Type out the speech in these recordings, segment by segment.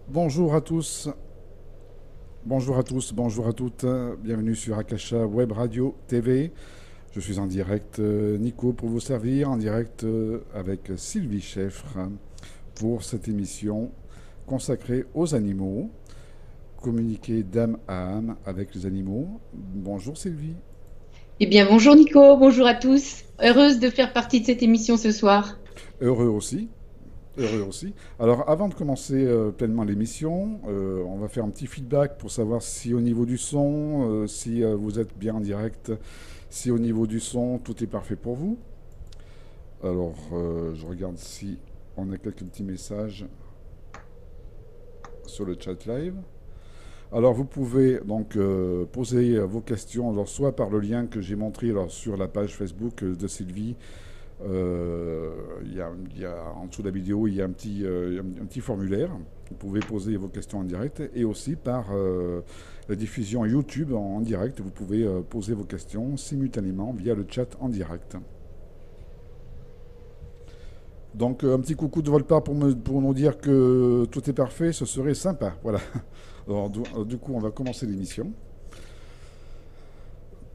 Bonjour à tous, bonjour à tous, bonjour à toutes, bienvenue sur Akasha Web Radio TV. Je suis en direct, Nico, pour vous servir, en direct avec Sylvie Cheffre pour cette émission consacrée aux animaux, communiquer d'âme à âme avec les animaux. Bonjour Sylvie. Eh bien, bonjour Nico, bonjour à tous. Heureuse de faire partie de cette émission ce soir. Heureux aussi. Heureux aussi. Alors, avant de commencer pleinement l'émission, on va faire un petit feedback pour savoir si au niveau du son, si vous êtes bien en direct, si au niveau du son, tout est parfait pour vous. Alors, je regarde si on a quelques petits messages sur le chat live. Alors, vous pouvez donc poser vos questions, alors, soit par le lien que j'ai montré alors, sur la page Facebook de Sylvie. En dessous de la vidéo, il y a un petit formulaire. Vous pouvez poser vos questions en direct et aussi par la diffusion YouTube en direct. Vous pouvez poser vos questions simultanément via le chat en direct. Donc un petit coucou de votre part pour nous dire que tout est parfait, ce serait sympa. Voilà. Alors, du coup, on va commencer l'émission.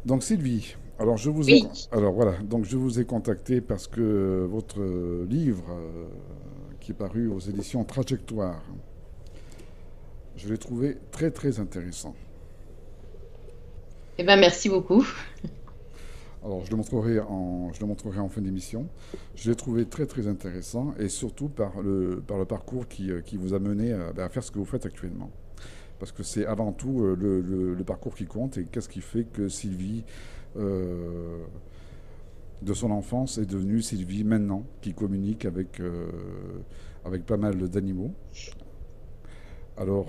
Donc Sylvie, Oui. alors voilà, donc je vous ai contacté parce que votre livre qui est paru aux éditions Trajectoire, je l'ai trouvé très très intéressant. Eh bien, merci beaucoup. Alors je le montrerai en fin d'émission. Je l'ai trouvé très très intéressant et surtout par le parcours qui vous a mené à faire ce que vous faites actuellement. Parce que c'est avant tout le parcours qui compte et qu'est-ce qui fait que Sylvie euh, de son enfance est devenue Sylvie maintenant, qui communique avec pas mal d'animaux. Alors,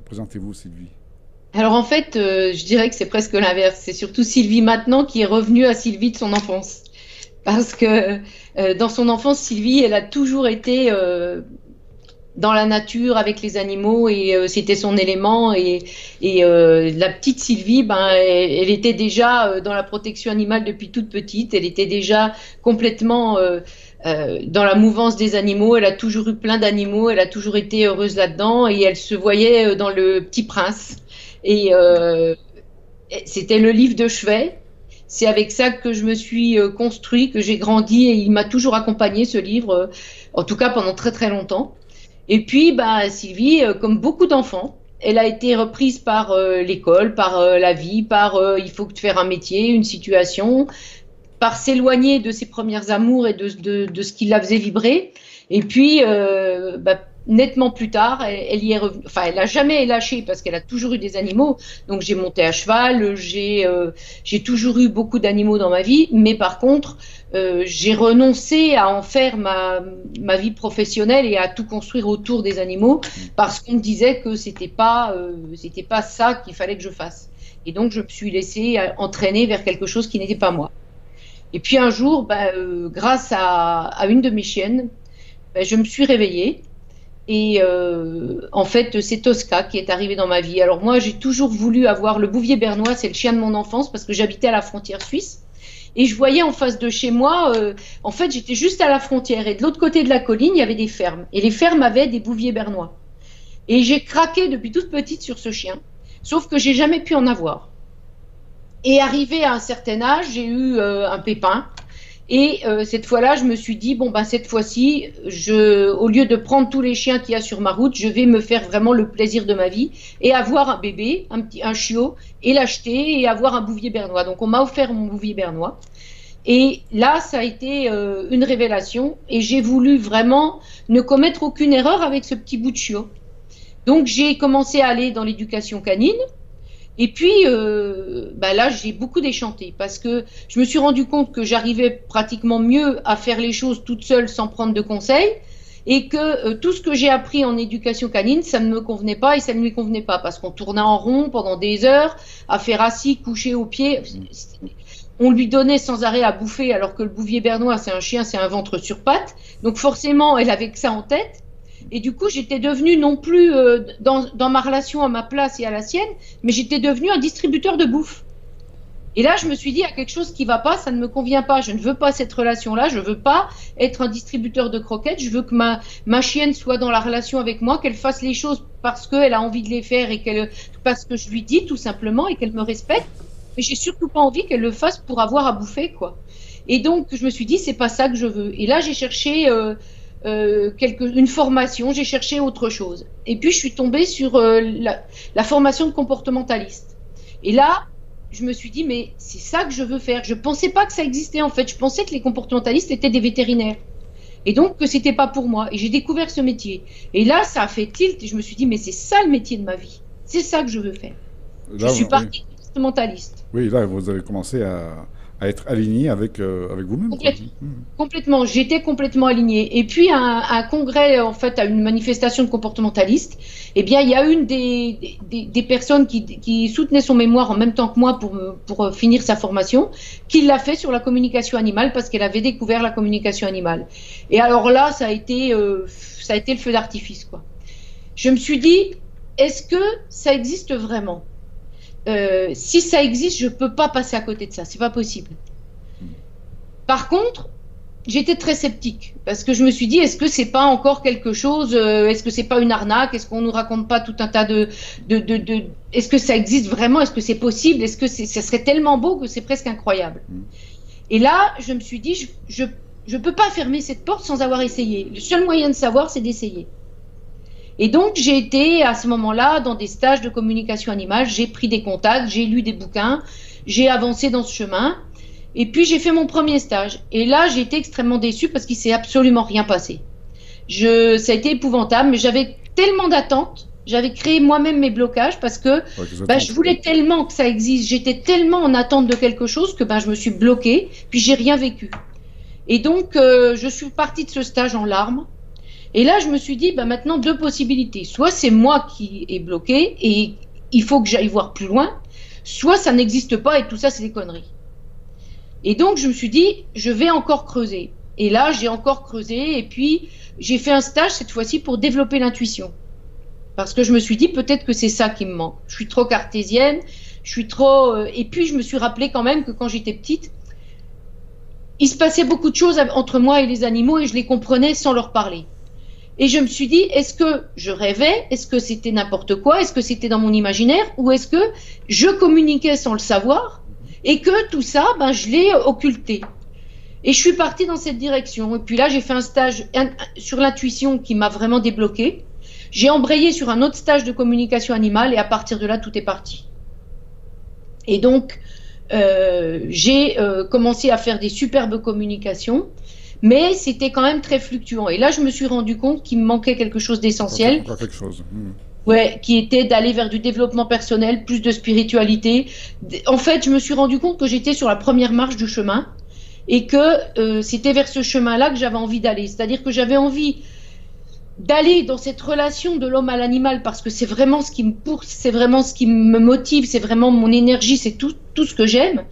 présentez-vous Sylvie. Alors en fait, je dirais que c'est presque l'inverse. C'est surtout Sylvie maintenant qui est revenue à Sylvie de son enfance. Parce que dans son enfance, Sylvie, elle a toujours été dans la nature avec les animaux et c'était son élément. Et la petite Sylvie, ben, elle était déjà dans la protection animale depuis toute petite. Elle était déjà complètement dans la mouvance des animaux. Elle a toujours eu plein d'animaux. Elle a toujours été heureuse là-dedans et elle se voyait dans le Petit Prince. Et c'était le livre de chevet. C'est avec ça que je me suis construit, que j'ai grandi et il m'a toujours accompagné ce livre, en tout cas pendant très très longtemps. Et puis, bah, Sylvie, comme beaucoup d'enfants, elle a été reprise par l'école, par la vie, par il faut que tu fasses un métier, une situation, par s'éloigner de ses premières amours et de ce qui la faisait vibrer. Et puis, bah, nettement plus tard, elle y est revenue. Enfin, elle n'a jamais lâché parce qu'elle a toujours eu des animaux. Donc, j'ai monté à cheval, j'ai toujours eu beaucoup d'animaux dans ma vie. Mais par contre, j'ai renoncé à en faire ma vie professionnelle et à tout construire autour des animaux parce qu'on me disait que c'était pas ça qu'il fallait que je fasse. Et donc, je me suis laissée entraîner vers quelque chose qui n'était pas moi. Et puis un jour, bah, grâce à une de mes chiennes, bah, je me suis réveillée. Et en fait, c'est Tosca qui est arrivé dans ma vie. Alors moi, j'ai toujours voulu avoir le Bouvier bernois, c'est le chien de mon enfance, parce que j'habitais à la frontière suisse. Et je voyais en face de chez moi, en fait, j'étais juste à la frontière. Et de l'autre côté de la colline, il y avait des fermes. Et les fermes avaient des Bouviers bernois. Et j'ai craqué depuis toute petite sur ce chien. Sauf que j'ai jamais pu en avoir. Et arrivé à un certain âge, j'ai eu un pépin. Et cette fois-là, je me suis dit, bon, ben, cette fois-ci, au lieu de prendre tous les chiens qu'il y a sur ma route, je vais me faire vraiment le plaisir de ma vie et avoir un bébé, un chiot, et l'acheter et avoir un bouvier bernois. Donc, on m'a offert mon bouvier bernois. Et là, ça a été une révélation. Et j'ai voulu vraiment ne commettre aucune erreur avec ce petit bout de chiot. Donc, j'ai commencé à aller dans l'éducation canine. Et puis bah là, j'ai beaucoup déchanté parce que je me suis rendu compte que j'arrivais pratiquement mieux à faire les choses toute seule sans prendre de conseils et que tout ce que j'ai appris en éducation canine, ça ne me convenait pas et ça ne lui convenait pas parce qu'on tournait en rond pendant des heures à faire assis, couché aux pieds. On lui donnait sans arrêt à bouffer alors que le bouvier bernois, c'est un chien, c'est un ventre sur pattes. Donc forcément, elle avait que ça en tête. Et du coup, j'étais devenue non plus dans ma relation à ma place et à la sienne, mais j'étais devenue un distributeur de bouffe. Et là, je me suis dit, il y a quelque chose qui ne va pas, ça ne me convient pas. Je ne veux pas cette relation-là. Je ne veux pas être un distributeur de croquettes. Je veux que ma chienne soit dans la relation avec moi, qu'elle fasse les choses parce qu'elle a envie de les faire et parce que je lui dis tout simplement et qu'elle me respecte. Mais j'ai surtout pas envie qu'elle le fasse pour avoir à bouffer, quoi. Et donc, je me suis dit, c'est pas ça que je veux. Et là, j'ai cherché une formation, j'ai cherché autre chose. Et puis, je suis tombée sur la formation de comportementaliste. Et là, je me suis dit, mais c'est ça que je veux faire. Je pensais pas que ça existait, en fait. Je pensais que les comportementalistes étaient des vétérinaires. Et donc, que c'était pas pour moi. Et j'ai découvert ce métier. Et là, ça a fait tilt. Et je me suis dit, mais c'est ça le métier de ma vie. C'est ça que je veux faire. Là, je suis partie comportementaliste. Oui, là, vous avez commencé à être aligné avec vous-même. Complètement, j'étais complètement alignée. Et puis, à un congrès, en fait, à une manifestation de comportementalistes, eh bien, il y a une des personnes qui soutenait son mémoire en même temps que moi pour finir sa formation, qui l'a fait sur la communication animale parce qu'elle avait découvert la communication animale. Et alors là, ça a été le feu d'artifice, quoi. Je me suis dit, est-ce que ça existe vraiment ? Si ça existe, je ne peux pas passer à côté de ça, c'est pas possible. Par contre, j'étais très sceptique parce que je me suis dit, est-ce que c'est pas encore quelque chose, est-ce que c'est pas une arnaque, est-ce qu'on nous raconte pas tout un tas est-ce que ça existe vraiment, est-ce que c'est possible, est-ce que ça serait tellement beau que c'est presque incroyable. Et là, je me suis dit, je peux pas fermer cette porte sans avoir essayé. Le seul moyen de savoir, c'est d'essayer. Et donc, j'ai été à ce moment-là dans des stages de communication animale, j'ai pris des contacts, j'ai lu des bouquins, j'ai avancé dans ce chemin, et puis j'ai fait mon premier stage. Et là, j'ai été extrêmement déçue parce qu'il ne s'est absolument rien passé. Ça a été épouvantable, mais j'avais tellement d'attentes, j'avais créé moi-même mes blocages parce que je voulais tellement que ça existe, j'étais tellement en attente de quelque chose que je me suis bloquée, puis j'ai rien vécu. Et donc, je suis partie de ce stage en larmes. Et là, je me suis dit, maintenant, deux possibilités. Soit c'est moi qui est bloqué et il faut que j'aille voir plus loin, soit ça n'existe pas et tout ça, c'est des conneries. Et donc, je me suis dit, je vais encore creuser. Et là, j'ai encore creusé et puis j'ai fait un stage cette fois-ci pour développer l'intuition. Parce que je me suis dit, peut-être que c'est ça qui me manque. Je suis trop cartésienne, je suis trop... Et puis, je me suis rappelé quand même que quand j'étais petite, il se passait beaucoup de choses entre moi et les animaux et je les comprenais sans leur parler. Et je me suis dit, est-ce que je rêvais? Est-ce que c'était n'importe quoi? Est-ce que c'était dans mon imaginaire? Ou est-ce que je communiquais sans le savoir et que tout ça, je l'ai occulté? Et je suis partie dans cette direction. Et puis là, j'ai fait un stage sur l'intuition qui m'a vraiment débloquée. J'ai embrayé sur un autre stage de communication animale et à partir de là, tout est parti. Et donc, j'ai commencé à faire des superbes communications. Mais c'était quand même très fluctuant. Et là, je me suis rendu compte qu'il me manquait quelque chose d'essentiel. Encore quelque chose. Ouais, qui était d'aller vers du développement personnel, plus de spiritualité. En fait, je me suis rendu compte que j'étais sur la première marche du chemin et que c'était vers ce chemin-là que j'avais envie d'aller. C'est-à-dire que j'avais envie d'aller dans cette relation de l'homme à l'animal parce que c'est vraiment ce qui me pousse, c'est vraiment ce qui me motive, c'est vraiment mon énergie, c'est tout ce que j'aime.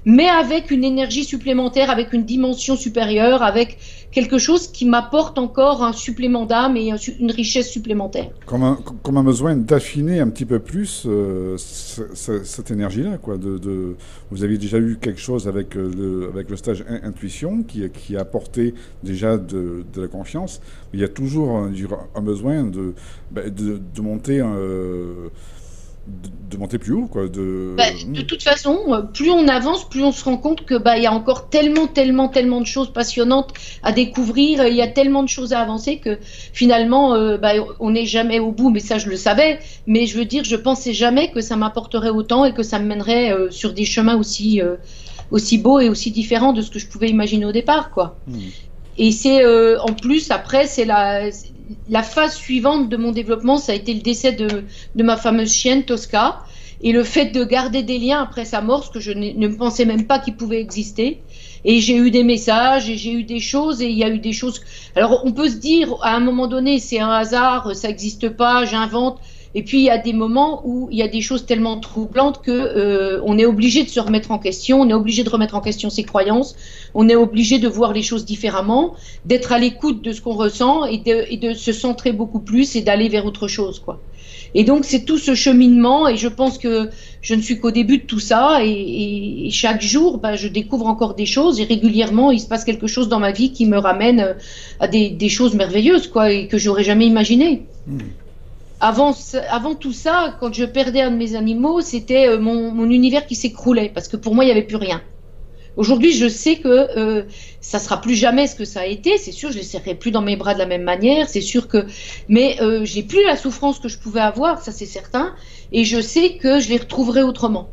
Mais avec une énergie supplémentaire, avec une dimension supérieure, avec quelque chose qui m'apporte encore un supplément d'âme et une richesse supplémentaire. Comme un besoin d'affiner un petit peu plus cette énergie-là, quoi. Vous avez déjà eu quelque chose avec le stage Intuition qui a apporté déjà de la confiance. Il y a toujours un besoin de monter de monter plus haut, quoi. De toute façon, plus on avance, plus on se rend compte que il y a encore tellement de choses passionnantes à découvrir. Il y a tellement de choses à avancer que finalement, on n'est jamais au bout. Mais ça, je le savais. Mais je veux dire, je pensais jamais que ça m'apporterait autant et que ça me mènerait sur des chemins aussi beaux et aussi différents de ce que je pouvais imaginer au départ, quoi. Et c'est en plus après, c'est la phase suivante de mon développement, ça a été le décès de ma fameuse chienne Tosca et le fait de garder des liens après sa mort, ce que je ne pensais même pas qu'il pouvait exister. Et j'ai eu des messages et j'ai eu des choses et il y a eu des choses. Alors on peut se dire à un moment donné c'est un hasard, ça n'existe pas, j'invente. Et puis il y a des moments où il y a des choses tellement troublantes que on est obligé de se remettre en question, on est obligé de remettre en question ses croyances, on est obligé de voir les choses différemment, d'être à l'écoute de ce qu'on ressent et de se centrer beaucoup plus et d'aller vers autre chose, quoi. Et donc c'est tout ce cheminement, et je pense que je ne suis qu'au début de tout ça, et chaque jour je découvre encore des choses, et régulièrement il se passe quelque chose dans ma vie qui me ramène à des choses merveilleuses, quoi, et que j'aurais jamais imaginé. Avant tout ça, quand je perdais un de mes animaux, c'était mon univers qui s'écroulait, parce que pour moi il n'y avait plus rien. Aujourd'hui, je sais que ça sera plus jamais ce que ça a été. C'est sûr, je les serrerai plus dans mes bras de la même manière. C'est sûr que, mais j'ai plus la souffrance que je pouvais avoir, ça c'est certain. Et je sais que je les retrouverai autrement.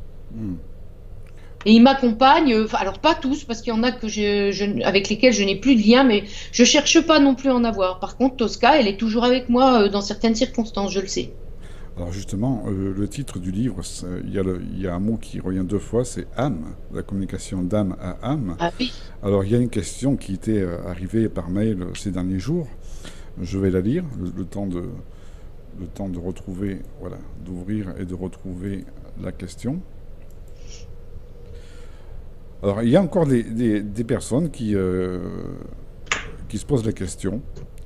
Et ils m'accompagnent. Alors pas tous, parce qu'il y en a que avec lesquels je n'ai plus de lien, mais je cherche pas non plus à en avoir. Par contre, Tosca, elle est toujours avec moi dans certaines circonstances, je le sais. Alors justement, le titre du livre, il y a un mot qui revient 2 fois, c'est âme, la communication d'âme à âme. Ah oui. Alors il y a une question qui était arrivée par mail ces derniers jours. Je vais la lire, le temps de retrouver, voilà, d'ouvrir et de retrouver la question. Alors il y a encore des personnes qui se posent la question,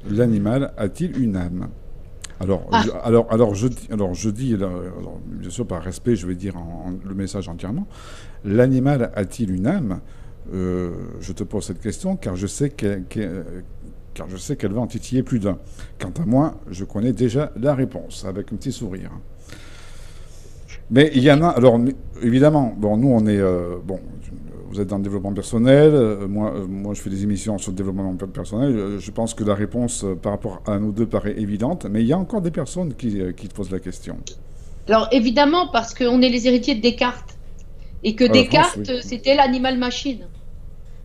l'animal a-t-il une âme ? Alors, je dis, bien sûr par respect, je vais dire le message entièrement. L'animal a-t-il une âme ? Je te pose cette question car je sais qu'elle va en titiller plus d'un. Quant à moi, je connais déjà la réponse avec un petit sourire. Mais il y en a. Alors évidemment, bon, nous on est vous êtes dans le développement personnel, moi je fais des émissions sur le développement personnel, je pense que la réponse par rapport à nous deux paraît évidente, mais il y a encore des personnes qui te posent la question. Alors évidemment, parce qu'on est les héritiers de Descartes, et que Descartes, oui, c'était l'animal-machine,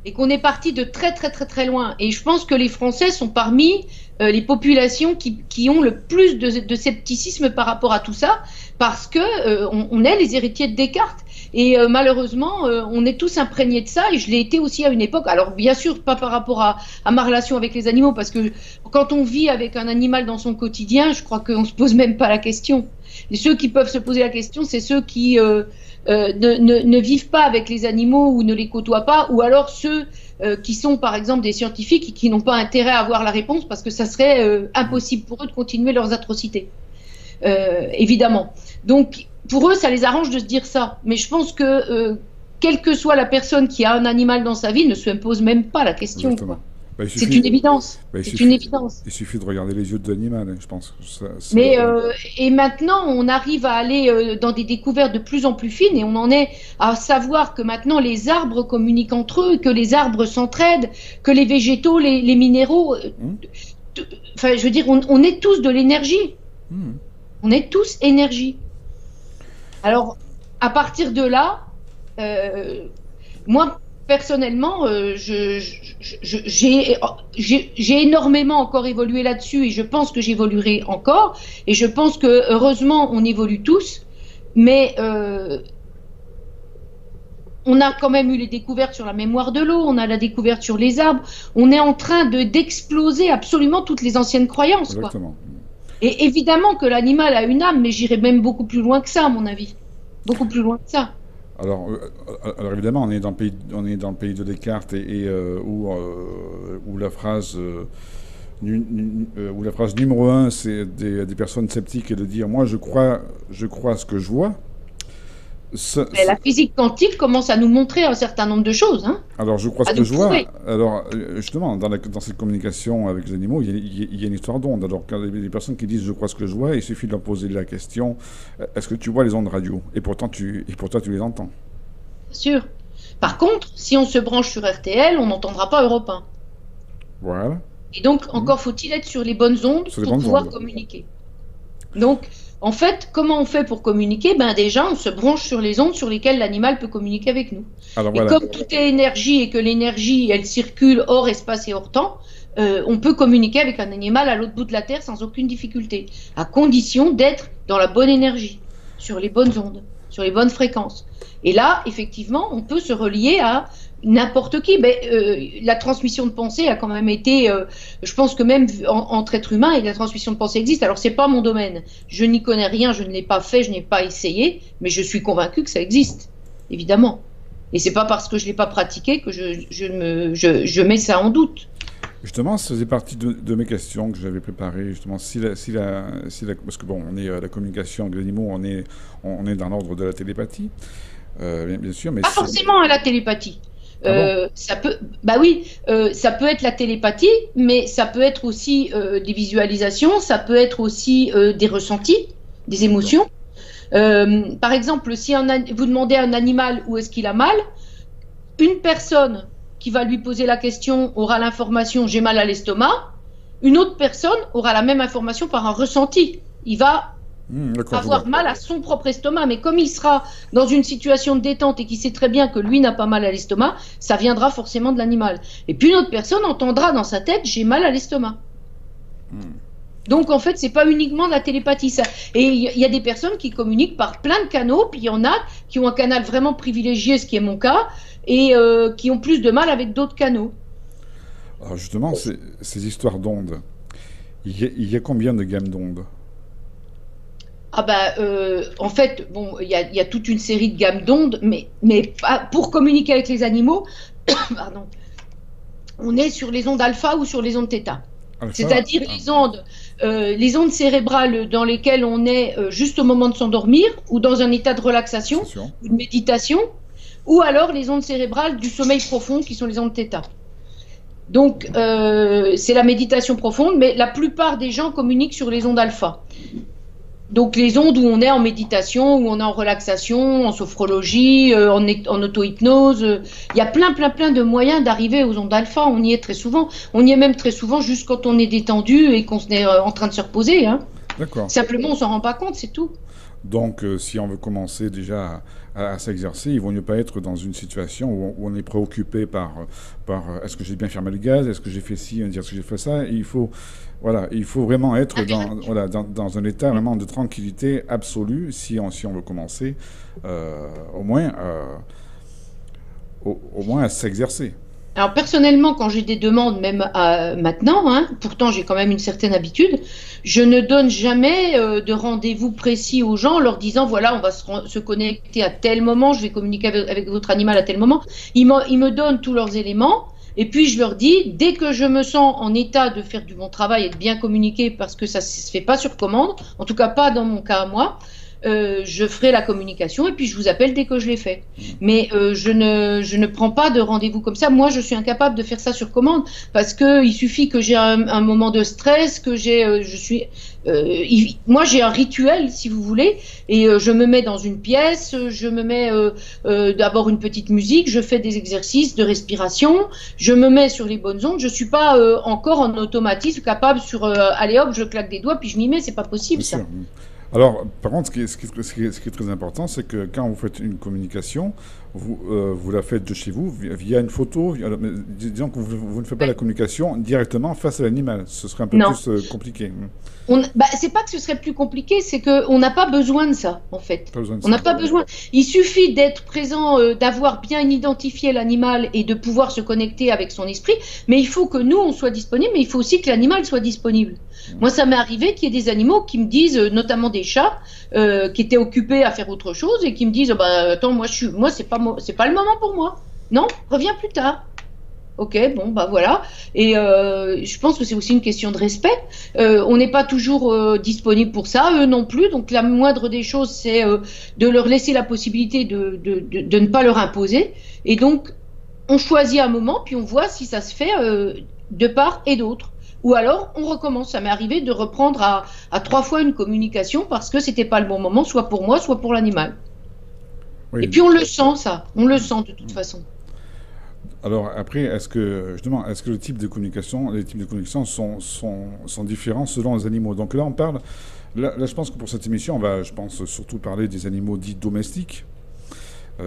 et qu'on est parti de très très très très loin. Et je pense que les Français sont parmi les populations qui ont le plus de scepticisme par rapport à tout ça, parce que on est les héritiers de Descartes. Et malheureusement, on est tous imprégnés de ça, et je l'ai été aussi à une époque. Alors bien sûr, pas par rapport à ma relation avec les animaux, parce que quand on vit avec un animal dans son quotidien, je crois qu'on ne se pose même pas la question. Et ceux qui peuvent se poser la question, c'est ceux qui ne vivent pas avec les animaux ou ne les côtoient pas, ou alors ceux qui sont par exemple des scientifiques et qui n'ont pas intérêt à avoir la réponse, parce que ça serait impossible pour eux de continuer leurs atrocités. Évidemment. Donc, pour eux, ça les arrange de se dire ça. Mais je pense que, quelle que soit la personne qui a un animal dans sa vie, ne se pose même pas la question. C'est une évidence. C'est une évidence. Il suffit de regarder les yeux de l'animal, je pense. Mais et maintenant, on arrive à aller dans des découvertes de plus en plus fines, et on en est à savoir que maintenant les arbres communiquent entre eux, que les arbres s'entraident, que les végétaux, les minéraux. Enfin, je veux dire, on est tous de l'énergie. On est tous énergie. Alors, à partir de là, moi, personnellement, j'ai énormément encore évolué là-dessus, et je pense que j'évoluerai encore. Et je pense que, heureusement, on évolue tous. Mais on a quand même eu les découvertes sur la mémoire de l'eau, on a la découverte sur les arbres. On est en train d'exploser absolument toutes les anciennes croyances, quoi. Exactement. Et évidemment que l'animal a une âme, mais j'irai même beaucoup plus loin que ça, à mon avis. Beaucoup plus loin que ça. Alors évidemment, on est dans le pays de Descartes, où la phrase numéro 1, c'est des personnes sceptiques, et de dire moi je crois ce que je vois. Mais la physique quantique commence à nous montrer un certain nombre de choses. Hein, alors je crois ce que je vois. Alors justement, dans cette communication avec les animaux, il y a une histoire d'onde. Alors quand il y a des personnes qui disent je crois ce que je vois, il suffit de leur poser la question est-ce que tu vois les ondes radio ? Et pourtant tu les entends. Bien sûr. Par contre, si on se branche sur RTL, on n'entendra pas Europe 1. Voilà. Et donc encore faut-il être sur les bonnes ondes pour pouvoir communiquer. Donc en fait, comment on fait pour communiquer ? Ben déjà, on se branche sur les ondes sur lesquelles l'animal peut communiquer avec nous. Alors, voilà. Et comme tout est énergie, et que l'énergie, elle circule hors espace et hors temps, on peut communiquer avec un animal à l'autre bout de la Terre sans aucune difficulté, à condition d'être dans la bonne énergie, sur les bonnes ondes, sur les bonnes fréquences. Et là, effectivement, on peut se relier à n'importe qui. Mais, la transmission de pensée a quand même été, je pense que même entre êtres humains, la transmission de pensée existe. Alors, c'est pas mon domaine. Je n'y connais rien, je ne l'ai pas fait, je n'ai pas essayé, mais je suis convaincue que ça existe, évidemment. Et c'est pas parce que je l'ai pas pratiqué que je mets ça en doute. Justement, ça faisait partie de mes questions que j'avais préparées. Justement, parce que bon, on est la communication avec les animaux, on est dans l'ordre de la télépathie, bien sûr, mais Pas forcément à la télépathie. Ah bon? Ça peut, bah oui, ça peut être la télépathie, mais ça peut être aussi des visualisations, ça peut être aussi des ressentis, des D'accord. émotions. Par exemple, si vous demandez à un animal où est-ce qu'il a mal, une personne qui va lui poser la question aura l'information j'ai mal à l'estomac, une autre personne aura la même information par un ressenti. Il va D'accord, je vois. avoir mal à son propre estomac, mais comme il sera dans une situation de détente et qu'il sait très bien que lui n'a pas mal à l'estomac, ça viendra forcément de l'animal. Et puis une autre personne entendra dans sa tête j'ai mal à l'estomac. Donc en fait, c'est pas uniquement de la télépathie. Ça. Et il y a des personnes qui communiquent par plein de canaux, puis il y en a qui ont un canal vraiment privilégié, ce qui est mon cas, et qui ont plus de mal avec d'autres canaux. Alors justement, ces histoires d'ondes, il y a combien de gammes d'ondes? Ah bah, en fait, bon, il y a toute une série de gammes d'ondes, mais pour communiquer avec les animaux, pardon, on est sur les ondes alpha ou sur les ondes θ. Alpha? C'est-à-dire Ah, les ondes cérébrales dans lesquelles on est juste au moment de s'endormir ou dans un état de relaxation, c'est sûr. ou de méditation, ou alors les ondes cérébrales du sommeil profond qui sont les ondes θ. Donc, c'est la méditation profonde, mais la plupart des gens communiquent sur les ondes alpha. Donc, les ondes où on est en méditation, où on est en relaxation, en sophrologie, en auto-hypnose. Il y a plein de moyens d'arriver aux ondes alpha. On y est très souvent. On y est même très souvent juste quand on est détendu et qu'on est en train de se reposer. Hein. D'accord. Simplement, on s'en rend pas compte, c'est tout. Donc, si on veut commencer déjà à s'exercer, il vaut mieux pas être dans une situation où on est préoccupé par est-ce que j'ai bien fermé le gaz, est-ce que j'ai fait ci, est-ce que j'ai fait ça. Voilà, il faut vraiment être dans un état vraiment de tranquillité absolue si on veut commencer, au moins, au moins à s'exercer. Alors personnellement, quand j'ai des demandes, même maintenant, hein, pourtant j'ai quand même une certaine habitude, je ne donne jamais de rendez-vous précis aux gens en leur disant voilà, on va se connecter à tel moment, je vais communiquer avec votre animal à tel moment. Ils me donnent tous leurs éléments et puis je leur dis dès que je me sens en état de faire du bon travail et de bien communiquer parce que ça ne se fait pas sur commande, en tout cas pas dans mon cas à moi. Je ferai la communication et puis je vous appelle dès que je l'ai fait. Mais je ne prends pas de rendez-vous comme ça. Moi, je suis incapable de faire ça sur commande parce que il suffit que j'ai un moment de stress, que moi, j'ai un rituel, si vous voulez, et je me mets dans une pièce, je me mets d'abord une petite musique, je fais des exercices de respiration, je me mets sur les bonnes ondes. Je suis pas encore en automatisme capable sur allez hop, je claque des doigts puis je m'y mets. C'est pas possible Bien ça. sûr. Alors, par contre, ce qui est très important, c'est que quand vous faites une communication, vous la faites de chez vous via une photo. Disons que vous ne faites pas la communication directement face à l'animal. Ce serait un peu Non. plus compliqué. C'est pas que ce serait plus compliqué, c'est qu'on n'a pas besoin de ça, en fait. Pas besoin de On n'a ça. pas besoin. Il suffit d'être présent, d'avoir bien identifié l'animal et de pouvoir se connecter avec son esprit. Mais il faut que nous, on soit disponible, mais il faut aussi que l'animal soit disponible. Moi, ça m'est arrivé qu'il y ait des animaux qui me disent, notamment des chats, qui étaient occupés à faire autre chose et qui me disent, bah, attends, moi, c'est pas le moment pour moi. Non, reviens plus tard. Ok, bon, bah voilà. Et je pense que c'est aussi une question de respect. On n'est pas toujours disponible pour ça, eux non plus. Donc la moindre des choses, c'est de leur laisser la possibilité de ne pas leur imposer. Et donc, on choisit un moment, puis on voit si ça se fait de part et d'autre. Ou alors, on recommence. Ça m'est arrivé de reprendre à 3 fois une communication parce que c'était pas le bon moment, soit pour moi, soit pour l'animal. Et Oui. puis on le sent, ça. On le sent de toute façon. Alors après, est-ce que les types de communication sont différents selon les animaux? Donc là, on parle. Là, je pense que pour cette émission, on va, je pense, surtout parler des animaux dits domestiques,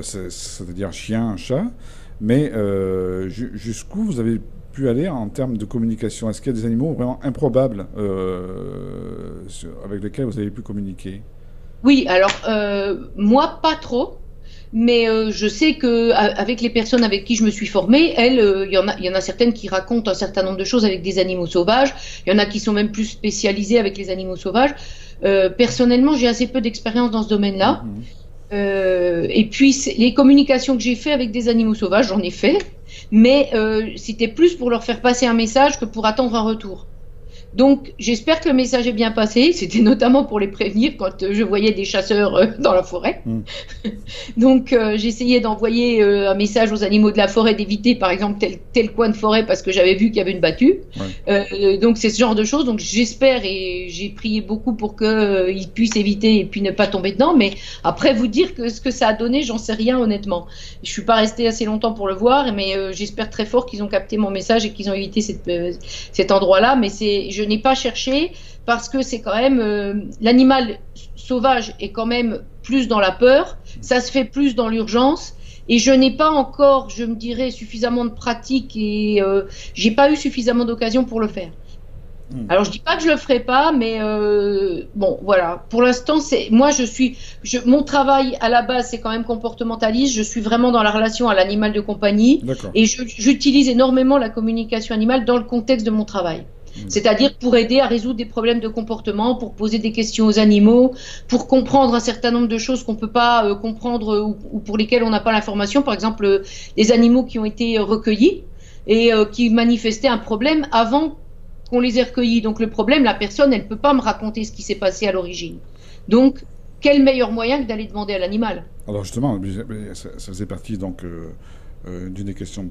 c'est-à-dire chiens, chats. Mais jusqu'où vous avez pu aller en termes de communication? Est-ce qu'il y a des animaux vraiment improbables avec lesquels vous avez pu communiquer? Oui, alors moi pas trop, Mais je sais que avec les personnes avec qui je me suis formée, elles, il y en a certaines qui racontent un certain nombre de choses avec des animaux sauvages. Il y en a qui sont même plus spécialisées avec les animaux sauvages. Personnellement, j'ai assez peu d'expérience dans ce domaine-là. Et puis, les communications que j'ai fait avec des animaux sauvages, j'en ai fait, mais c'était plus pour leur faire passer un message que pour attendre un retour. Donc, j'espère que le message est bien passé. C'était notamment pour les prévenir quand je voyais des chasseurs dans la forêt. Donc, j'essayais d'envoyer un message aux animaux de la forêt d'éviter, par exemple, tel coin de forêt parce que j'avais vu qu'il y avait une battue. Donc, c'est ce genre de choses. Donc, j'espère et j'ai prié beaucoup pour qu'ils puissent éviter et puis ne pas tomber dedans. Mais après, vous dire que ce que ça a donné, j'en sais rien, honnêtement. Je suis pas restée assez longtemps pour le voir, mais j'espère très fort qu'ils ont capté mon message et qu'ils ont évité cet endroit-là. Mais je n'ai pas cherché parce que c'est quand même l'animal sauvage est quand même plus dans la peur, ça se fait plus dans l'urgence et je n'ai pas encore, je me dirais, suffisamment de pratique et j'ai pas eu suffisamment d'occasion pour le faire. Alors je dis pas que je le ferai pas, mais bon voilà. Pour l'instant, mon travail à la base c'est quand même comportementaliste. Je suis vraiment dans la relation à l'animal de compagnie et j'utilise énormément la communication animale dans le contexte de mon travail. C'est-à-dire pour aider à résoudre des problèmes de comportement, pour poser des questions aux animaux, pour comprendre un certain nombre de choses qu'on ne peut pas comprendre ou pour lesquelles on n'a pas l'information. Par exemple, les animaux qui ont été recueillis et qui manifestaient un problème avant qu'on les ait recueillis. Donc le problème, la personne, elle ne peut pas me raconter ce qui s'est passé à l'origine. Donc, quel meilleur moyen que d'aller demander à l'animal? Alors justement, ça faisait partie donc d'une des questions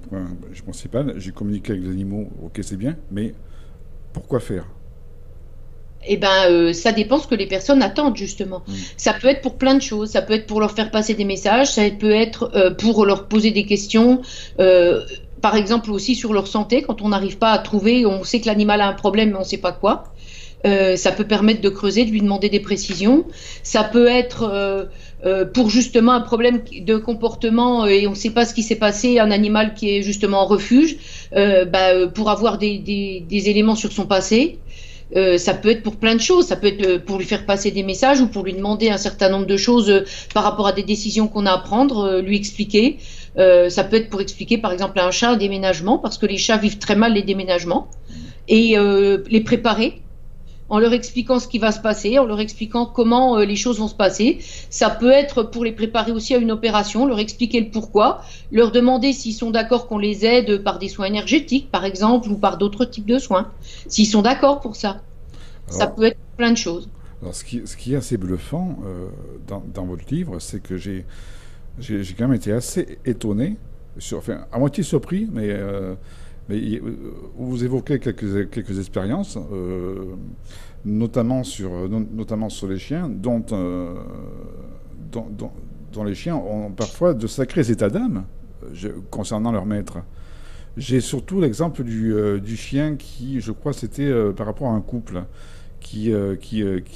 principales. J'ai communiqué avec les animaux, ok c'est bien, mais pourquoi faire? Eh ben, ça dépend ce que les personnes attendent, justement. Ça peut être pour plein de choses. Ça peut être pour leur faire passer des messages. Ça peut être pour leur poser des questions. Par exemple, aussi sur leur santé, quand on n'arrive pas à trouver, on sait que l'animal a un problème, mais on ne sait pas quoi. Ça peut permettre de creuser, de lui demander des précisions. Ça peut être pour justement un problème de comportement et on ne sait pas ce qui s'est passé, un animal qui est justement en refuge, pour avoir des éléments sur son passé. Ça peut être pour plein de choses, ça peut être pour lui faire passer des messages ou pour lui demander un certain nombre de choses par rapport à des décisions qu'on a à prendre, lui expliquer. Ça peut être pour expliquer par exemple à un chat un déménagement, parce que les chats vivent très mal les déménagements, et les préparer en leur expliquant ce qui va se passer, en leur expliquant comment les choses vont se passer. Ça peut être pour les préparer aussi à une opération, leur expliquer le pourquoi, leur demander s'ils sont d'accord qu'on les aide par des soins énergétiques, par exemple, ou par d'autres types de soins, s'ils sont d'accord pour ça. Alors, ça peut être plein de choses. Alors, ce qui est assez bluffant dans votre livre, c'est que j'ai quand même été assez étonné, enfin, à moitié surpris, mais vous évoquez quelques expériences, notamment sur les chiens, dont les chiens ont parfois de sacrés états d'âme concernant leur maître. J'ai surtout l'exemple du chien qui, je crois, c'était par rapport à un couple qui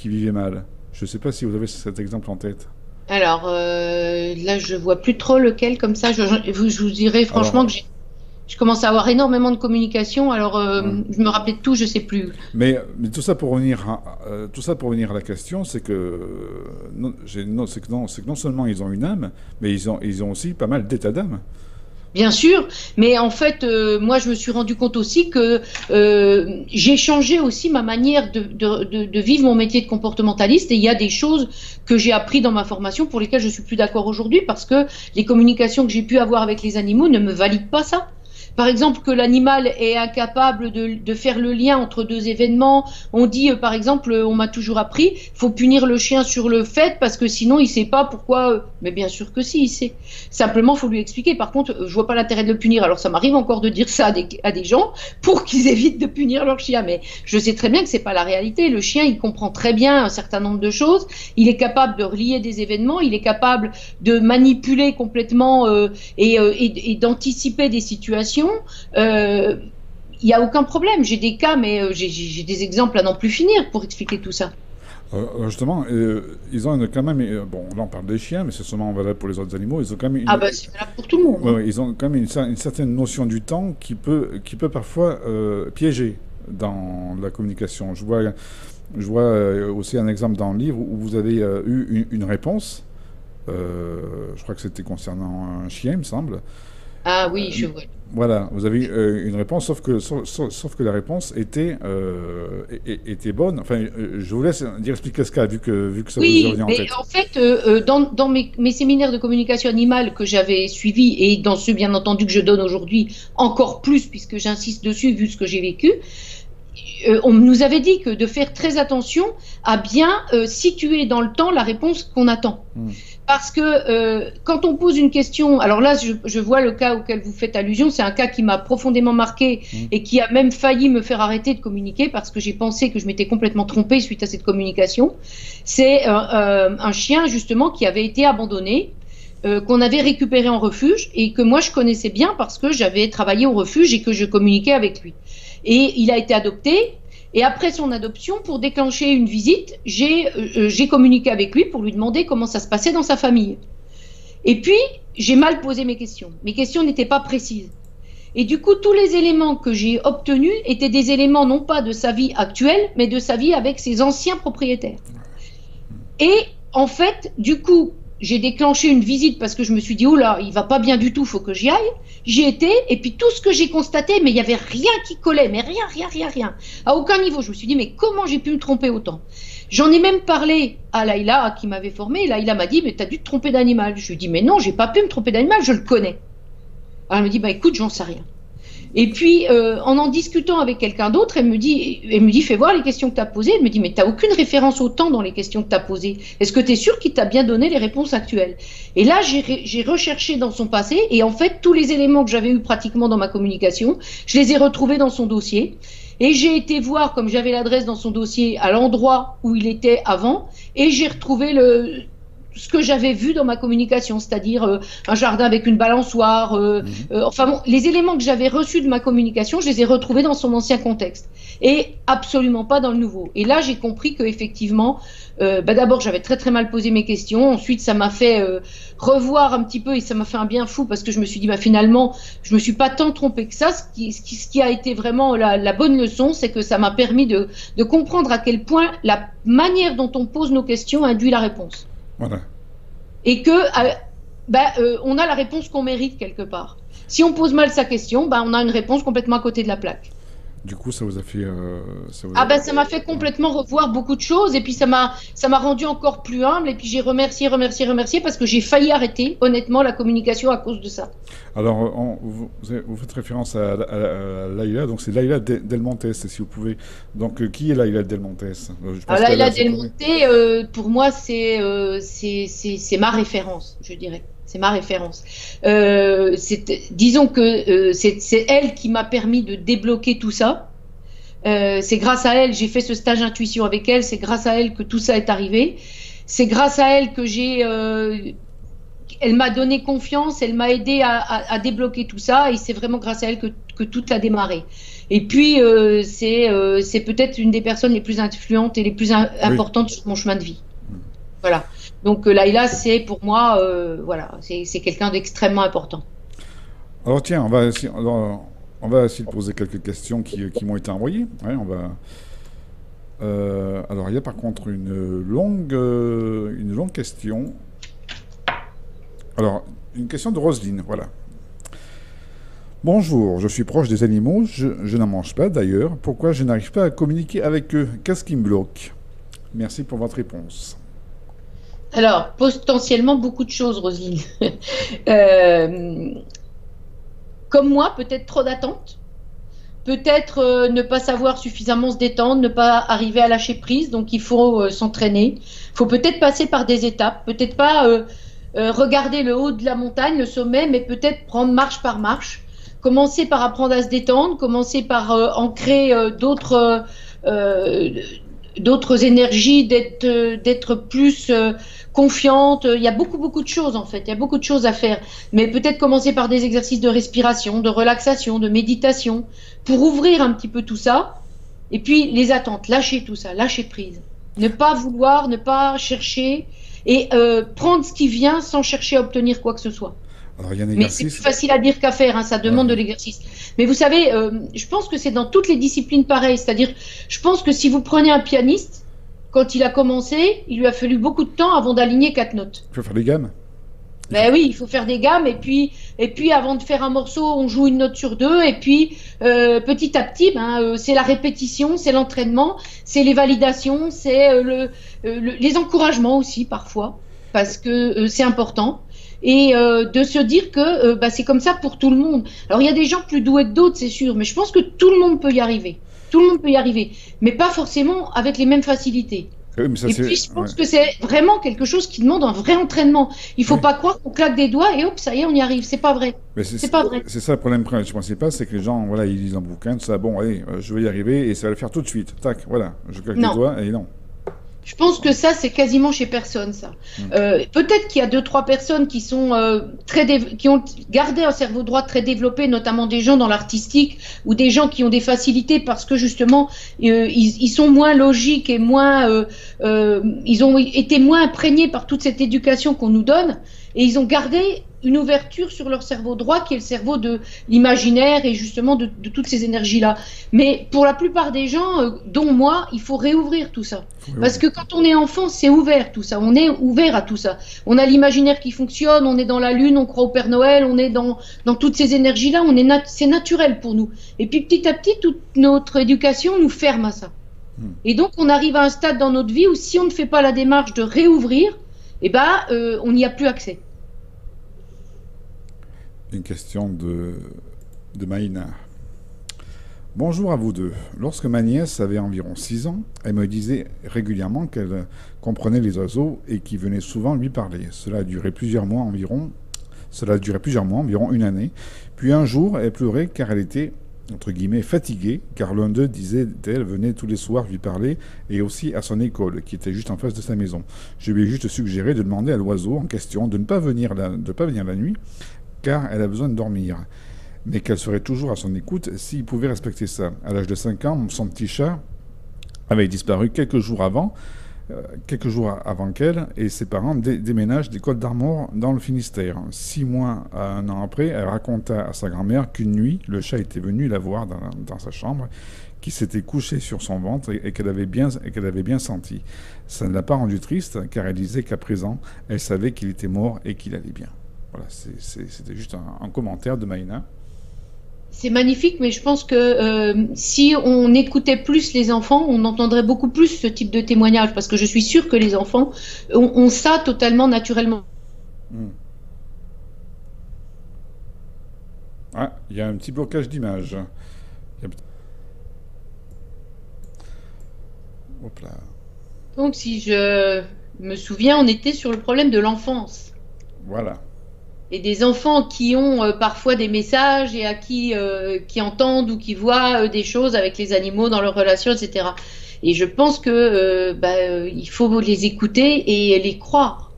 vivait mal. Je ne sais pas si vous avez cet exemple en tête. Alors, là, je vois plus trop lequel, comme ça, je vous dirais franchement que je commence à avoir énormément de communication, alors je me rappelais de tout, je sais plus. Mais tout ça pour revenir à la question, c'est que non seulement ils ont une âme, mais ils ont aussi pas mal d'états d'âme. Bien sûr, mais en fait, moi, je me suis rendu compte aussi que j'ai changé aussi ma manière de vivre mon métier de comportementaliste, et il y a des choses que j'ai appris dans ma formation pour lesquelles je suis plus d'accord aujourd'hui, parce que les communications que j'ai pu avoir avec les animaux ne me valident pas ça. Par exemple, que l'animal est incapable de faire le lien entre deux événements. On dit, par exemple, on m'a toujours appris, faut punir le chien sur le fait parce que sinon il sait pas pourquoi. Mais bien sûr que si, il sait. Simplement, faut lui expliquer. Par contre, je vois pas l'intérêt de le punir. Alors, ça m'arrive encore de dire ça à des gens pour qu'ils évitent de punir leur chien. Mais je sais très bien que c'est pas la réalité. Le chien, il comprend très bien un certain nombre de choses. Il est capable de relier des événements. Il est capable de manipuler complètement et d'anticiper des situations. Il n'y a aucun problème. J'ai des cas, mais j'ai des exemples à n'en plus finir pour expliquer tout ça. Justement, ils ont quand même... bon, là on parle des chiens, mais c'est seulement valable pour les autres animaux. Ils ont quand même c'est valable pour tout le monde. Ils ont quand même une certaine notion du temps qui peut parfois piéger dans la communication. Je vois aussi un exemple dans le livre où vous avez eu une réponse je crois que c'était concernant un chien, il me semble. Ah oui, je vois. Voilà, vous avez une réponse, sauf que la réponse était bonne. Enfin, je vous laisse dire expliquer ce cas, vu que ça vous Oui, revient en mais tête. en fait, dans mes séminaires de communication animale que j'avais suivis, et dans ceux, bien entendu, que je donne aujourd'hui, encore plus, puisque j'insiste dessus, vu ce que j'ai vécu, on nous avait dit que de faire très attention à bien situer dans le temps la réponse qu'on attend. Parce que quand on pose une question, alors là, je vois le cas auquel vous faites allusion, c'est un cas qui m'a profondément marqué et qui a même failli me faire arrêter de communiquer parce que j'ai pensé que je m'étais complètement trompée suite à cette communication. C'est un chien, justement, qui avait été abandonné, qu'on avait récupéré en refuge et que moi, je connaissais bien parce que j'avais travaillé au refuge et que je communiquais avec lui. Et il a été adopté. Et après son adoption, pour déclencher une visite, j'ai communiqué avec lui pour lui demander comment ça se passait dans sa famille. Et puis, j'ai mal posé mes questions. Mes questions n'étaient pas précises. Et du coup, tous les éléments que j'ai obtenus étaient des éléments non pas de sa vie actuelle, mais de sa vie avec ses anciens propriétaires. Et en fait, du coup, j'ai déclenché une visite parce que je me suis dit, oh là, il va pas bien du tout, faut que j'y aille. J'y étais, et puis tout ce que j'ai constaté, mais il n'y avait rien qui collait, mais rien. À aucun niveau. Je me suis dit, mais comment j'ai pu me tromper autant? J'en ai même parlé à Laïla, qui m'avait formée. Laïla m'a dit, mais tu as dû te tromper d'animal. Je lui ai dit, mais non, j'ai pas pu me tromper d'animal, je le connais. Alors elle me dit, bah écoute, j'en sais rien. Et puis, en discutant avec quelqu'un d'autre, elle me dit, fais voir les questions que tu as posées. Elle me dit, mais tu n'as aucune référence au temps dans les questions que tu as posées. Est-ce que tu es sûr qu'il t'a bien donné les réponses actuelles? Et là, j'ai recherché dans son passé, et en fait, tous les éléments que j'avais eus pratiquement dans ma communication, je les ai retrouvés dans son dossier. Et j'ai été voir, comme j'avais l'adresse dans son dossier, à l'endroit où il était avant, et j'ai retrouvé ce que j'avais vu dans ma communication, c'est-à-dire un jardin avec une balançoire, enfin bon, les éléments que j'avais reçus de ma communication, je les ai retrouvés dans son ancien contexte et absolument pas dans le nouveau. Et là, j'ai compris qu'effectivement, d'abord, j'avais très mal posé mes questions, ensuite, ça m'a fait revoir un petit peu et ça m'a fait un bien fou parce que je me suis dit, finalement, je me suis pas tant trompée que ça. Ce qui a été vraiment la bonne leçon, c'est que ça m'a permis de comprendre à quel point la manière dont on pose nos questions induit la réponse. Voilà. Et que on a la réponse qu'on mérite quelque part. Si on pose mal sa question, on a une réponse complètement à côté de la plaque. Du coup, ça vous a fait... ça m'a fait complètement revoir beaucoup de choses et puis ça m'a rendu encore plus humble et puis j'ai remercié parce que j'ai failli arrêter honnêtement la communication à cause de ça. Alors, vous faites référence à Laïla, donc c'est Laïla Del Montes, si vous pouvez. Donc, qui est Laïla Del Montes? Laïla Del Montes, pour moi, c'est ma référence, je dirais. C'est ma référence. Disons que c'est elle qui m'a permis de débloquer tout ça. C'est grâce à elle, j'ai fait ce stage intuition avec elle, c'est grâce à elle que tout ça est arrivé. C'est grâce à elle que elle m'a donné confiance, elle m'a aidé à débloquer tout ça et c'est vraiment grâce à elle que tout a démarré. Et puis, c'est peut-être une des personnes les plus influentes et les plus importantes sur mon chemin de vie. Voilà. Donc Laïla, c'est pour moi, c'est quelqu'un d'extrêmement important. Alors tiens, on va essayer de poser quelques questions qui m'ont été envoyées. Ouais, alors il y a par contre une longue question. Alors, une question de Roselyne, voilà. Bonjour, je suis proche des animaux, je n'en mange pas d'ailleurs. Pourquoi je n'arrive pas à communiquer avec eux? Qu'est-ce qui me bloque? Merci pour votre réponse. Alors, potentiellement beaucoup de choses, Roselyne. Comme moi, peut-être trop d'attentes. Peut-être ne pas savoir suffisamment se détendre, ne pas arriver à lâcher prise. Donc, il faut s'entraîner. Il faut peut-être passer par des étapes. Peut-être pas regarder le haut de la montagne, le sommet, mais peut-être prendre marche par marche. Commencer par apprendre à se détendre. Commencer par ancrer d'autres énergies, d'être plus confiante. Il y a beaucoup de choses en fait, il y a beaucoup de choses à faire. Mais peut-être commencer par des exercices de respiration, de relaxation, de méditation, pour ouvrir un petit peu tout ça. Et puis les attentes, lâcher tout ça, lâcher prise. Ne pas vouloir, ne pas chercher et prendre ce qui vient sans chercher à obtenir quoi que ce soit. Alors, il y a un exercice... Mais c'est plus facile à dire qu'à faire, hein, ça demande de l'exercice. Mais vous savez, je pense que c'est dans toutes les disciplines pareil. C'est-à-dire, je pense que si vous prenez un pianiste, quand il a commencé, il lui a fallu beaucoup de temps avant d'aligner 4 notes. Il faut faire des gammes. Il faut... Ben oui, il faut faire des gammes et puis avant de faire un morceau, on joue une note sur deux et puis petit à petit, c'est la répétition, c'est l'entraînement, c'est les validations, c'est les encouragements aussi parfois parce que c'est important et de se dire que c'est comme ça pour tout le monde. Alors il y a des gens plus doués que d'autres, c'est sûr, mais je pense que tout le monde peut y arriver. Tout le monde peut y arriver, mais pas forcément avec les mêmes facilités. Oui, mais ça, Et c'est... puis, je ouais. pense que c'est vraiment quelque chose qui demande un vrai entraînement. Il faut Oui. pas croire qu'on claque des doigts et hop, ça y est, on y arrive. C'est pas vrai. Mais C'est pas vrai. c'est ça le problème principal, c'est que les gens, voilà, ils lisent un bouquin, tout ça, bon, allez, je vais y arriver et ça va le faire tout de suite. Tac, voilà, je claque les Non. doigts et non. Je pense que ça, c'est quasiment chez personne, ça. Hmm. Peut-être qu'il y a deux, trois personnes qui sont qui ont gardé un cerveau droit très développé, notamment des gens dans l'artistique ou des gens qui ont des facilités parce que justement, ils sont moins logiques et ils ont été moins imprégnés par toute cette éducation qu'on nous donne et ils ont gardé une ouverture sur leur cerveau droit qui est le cerveau de l'imaginaire et justement de toutes ces énergies-là. Mais pour la plupart des gens, dont moi, il faut réouvrir tout ça. Parce que quand on est enfant, c'est ouvert tout ça. On est ouvert à tout ça. On a l'imaginaire qui fonctionne, on est dans la lune, on croit au Père Noël, on est dans toutes ces énergies-là, c'est naturel pour nous. Et puis petit à petit, toute notre éducation nous ferme à ça. Et donc on arrive à un stade dans notre vie où si on ne fait pas la démarche de réouvrir, on n'y a plus accès. Une question de Maïna. Bonjour à vous deux. Lorsque ma nièce avait environ 6 ans, elle me disait régulièrement qu'elle comprenait les oiseaux et qu'ils venaient souvent lui parler. Cela a duré plusieurs mois environ, environ une année. Puis un jour, elle pleurait car elle était, entre guillemets, fatiguée, car l'un d'eux disait qu'elle venait tous les soirs lui parler et aussi à son école, qui était juste en face de sa maison. Je lui ai juste suggéré de demander à l'oiseau en question de ne pas venir la nuit, car elle a besoin de dormir, mais qu'elle serait toujours à son écoute s'il pouvait respecter ça. À l'âge de 5 ans, son petit chat avait disparu quelques jours avant qu'elle, et ses parents déménagent des Côtes d'Armor dans le Finistère. 6 mois à un an après, elle raconta à sa grand-mère qu'une nuit, le chat était venu la voir dans sa chambre, qui s'était couché sur son ventre et qu'elle avait bien senti. Ça ne l'a pas rendue triste, car elle disait qu'à présent, elle savait qu'il était mort et qu'il allait bien. Voilà, c'était juste un commentaire de Maïna. C'est magnifique, mais je pense que si on écoutait plus les enfants, on entendrait beaucoup plus ce type de témoignage, parce que je suis sûre que les enfants ont ça totalement naturellement. Ah, il y a un petit blocage d'image. Hop là. Donc, si je me souviens, on était sur le problème de l'enfance. Voilà. Et des enfants qui ont parfois des messages et qui entendent ou qui voient des choses avec les animaux dans leurs relations, etc. Et je pense que il faut les écouter et les croire,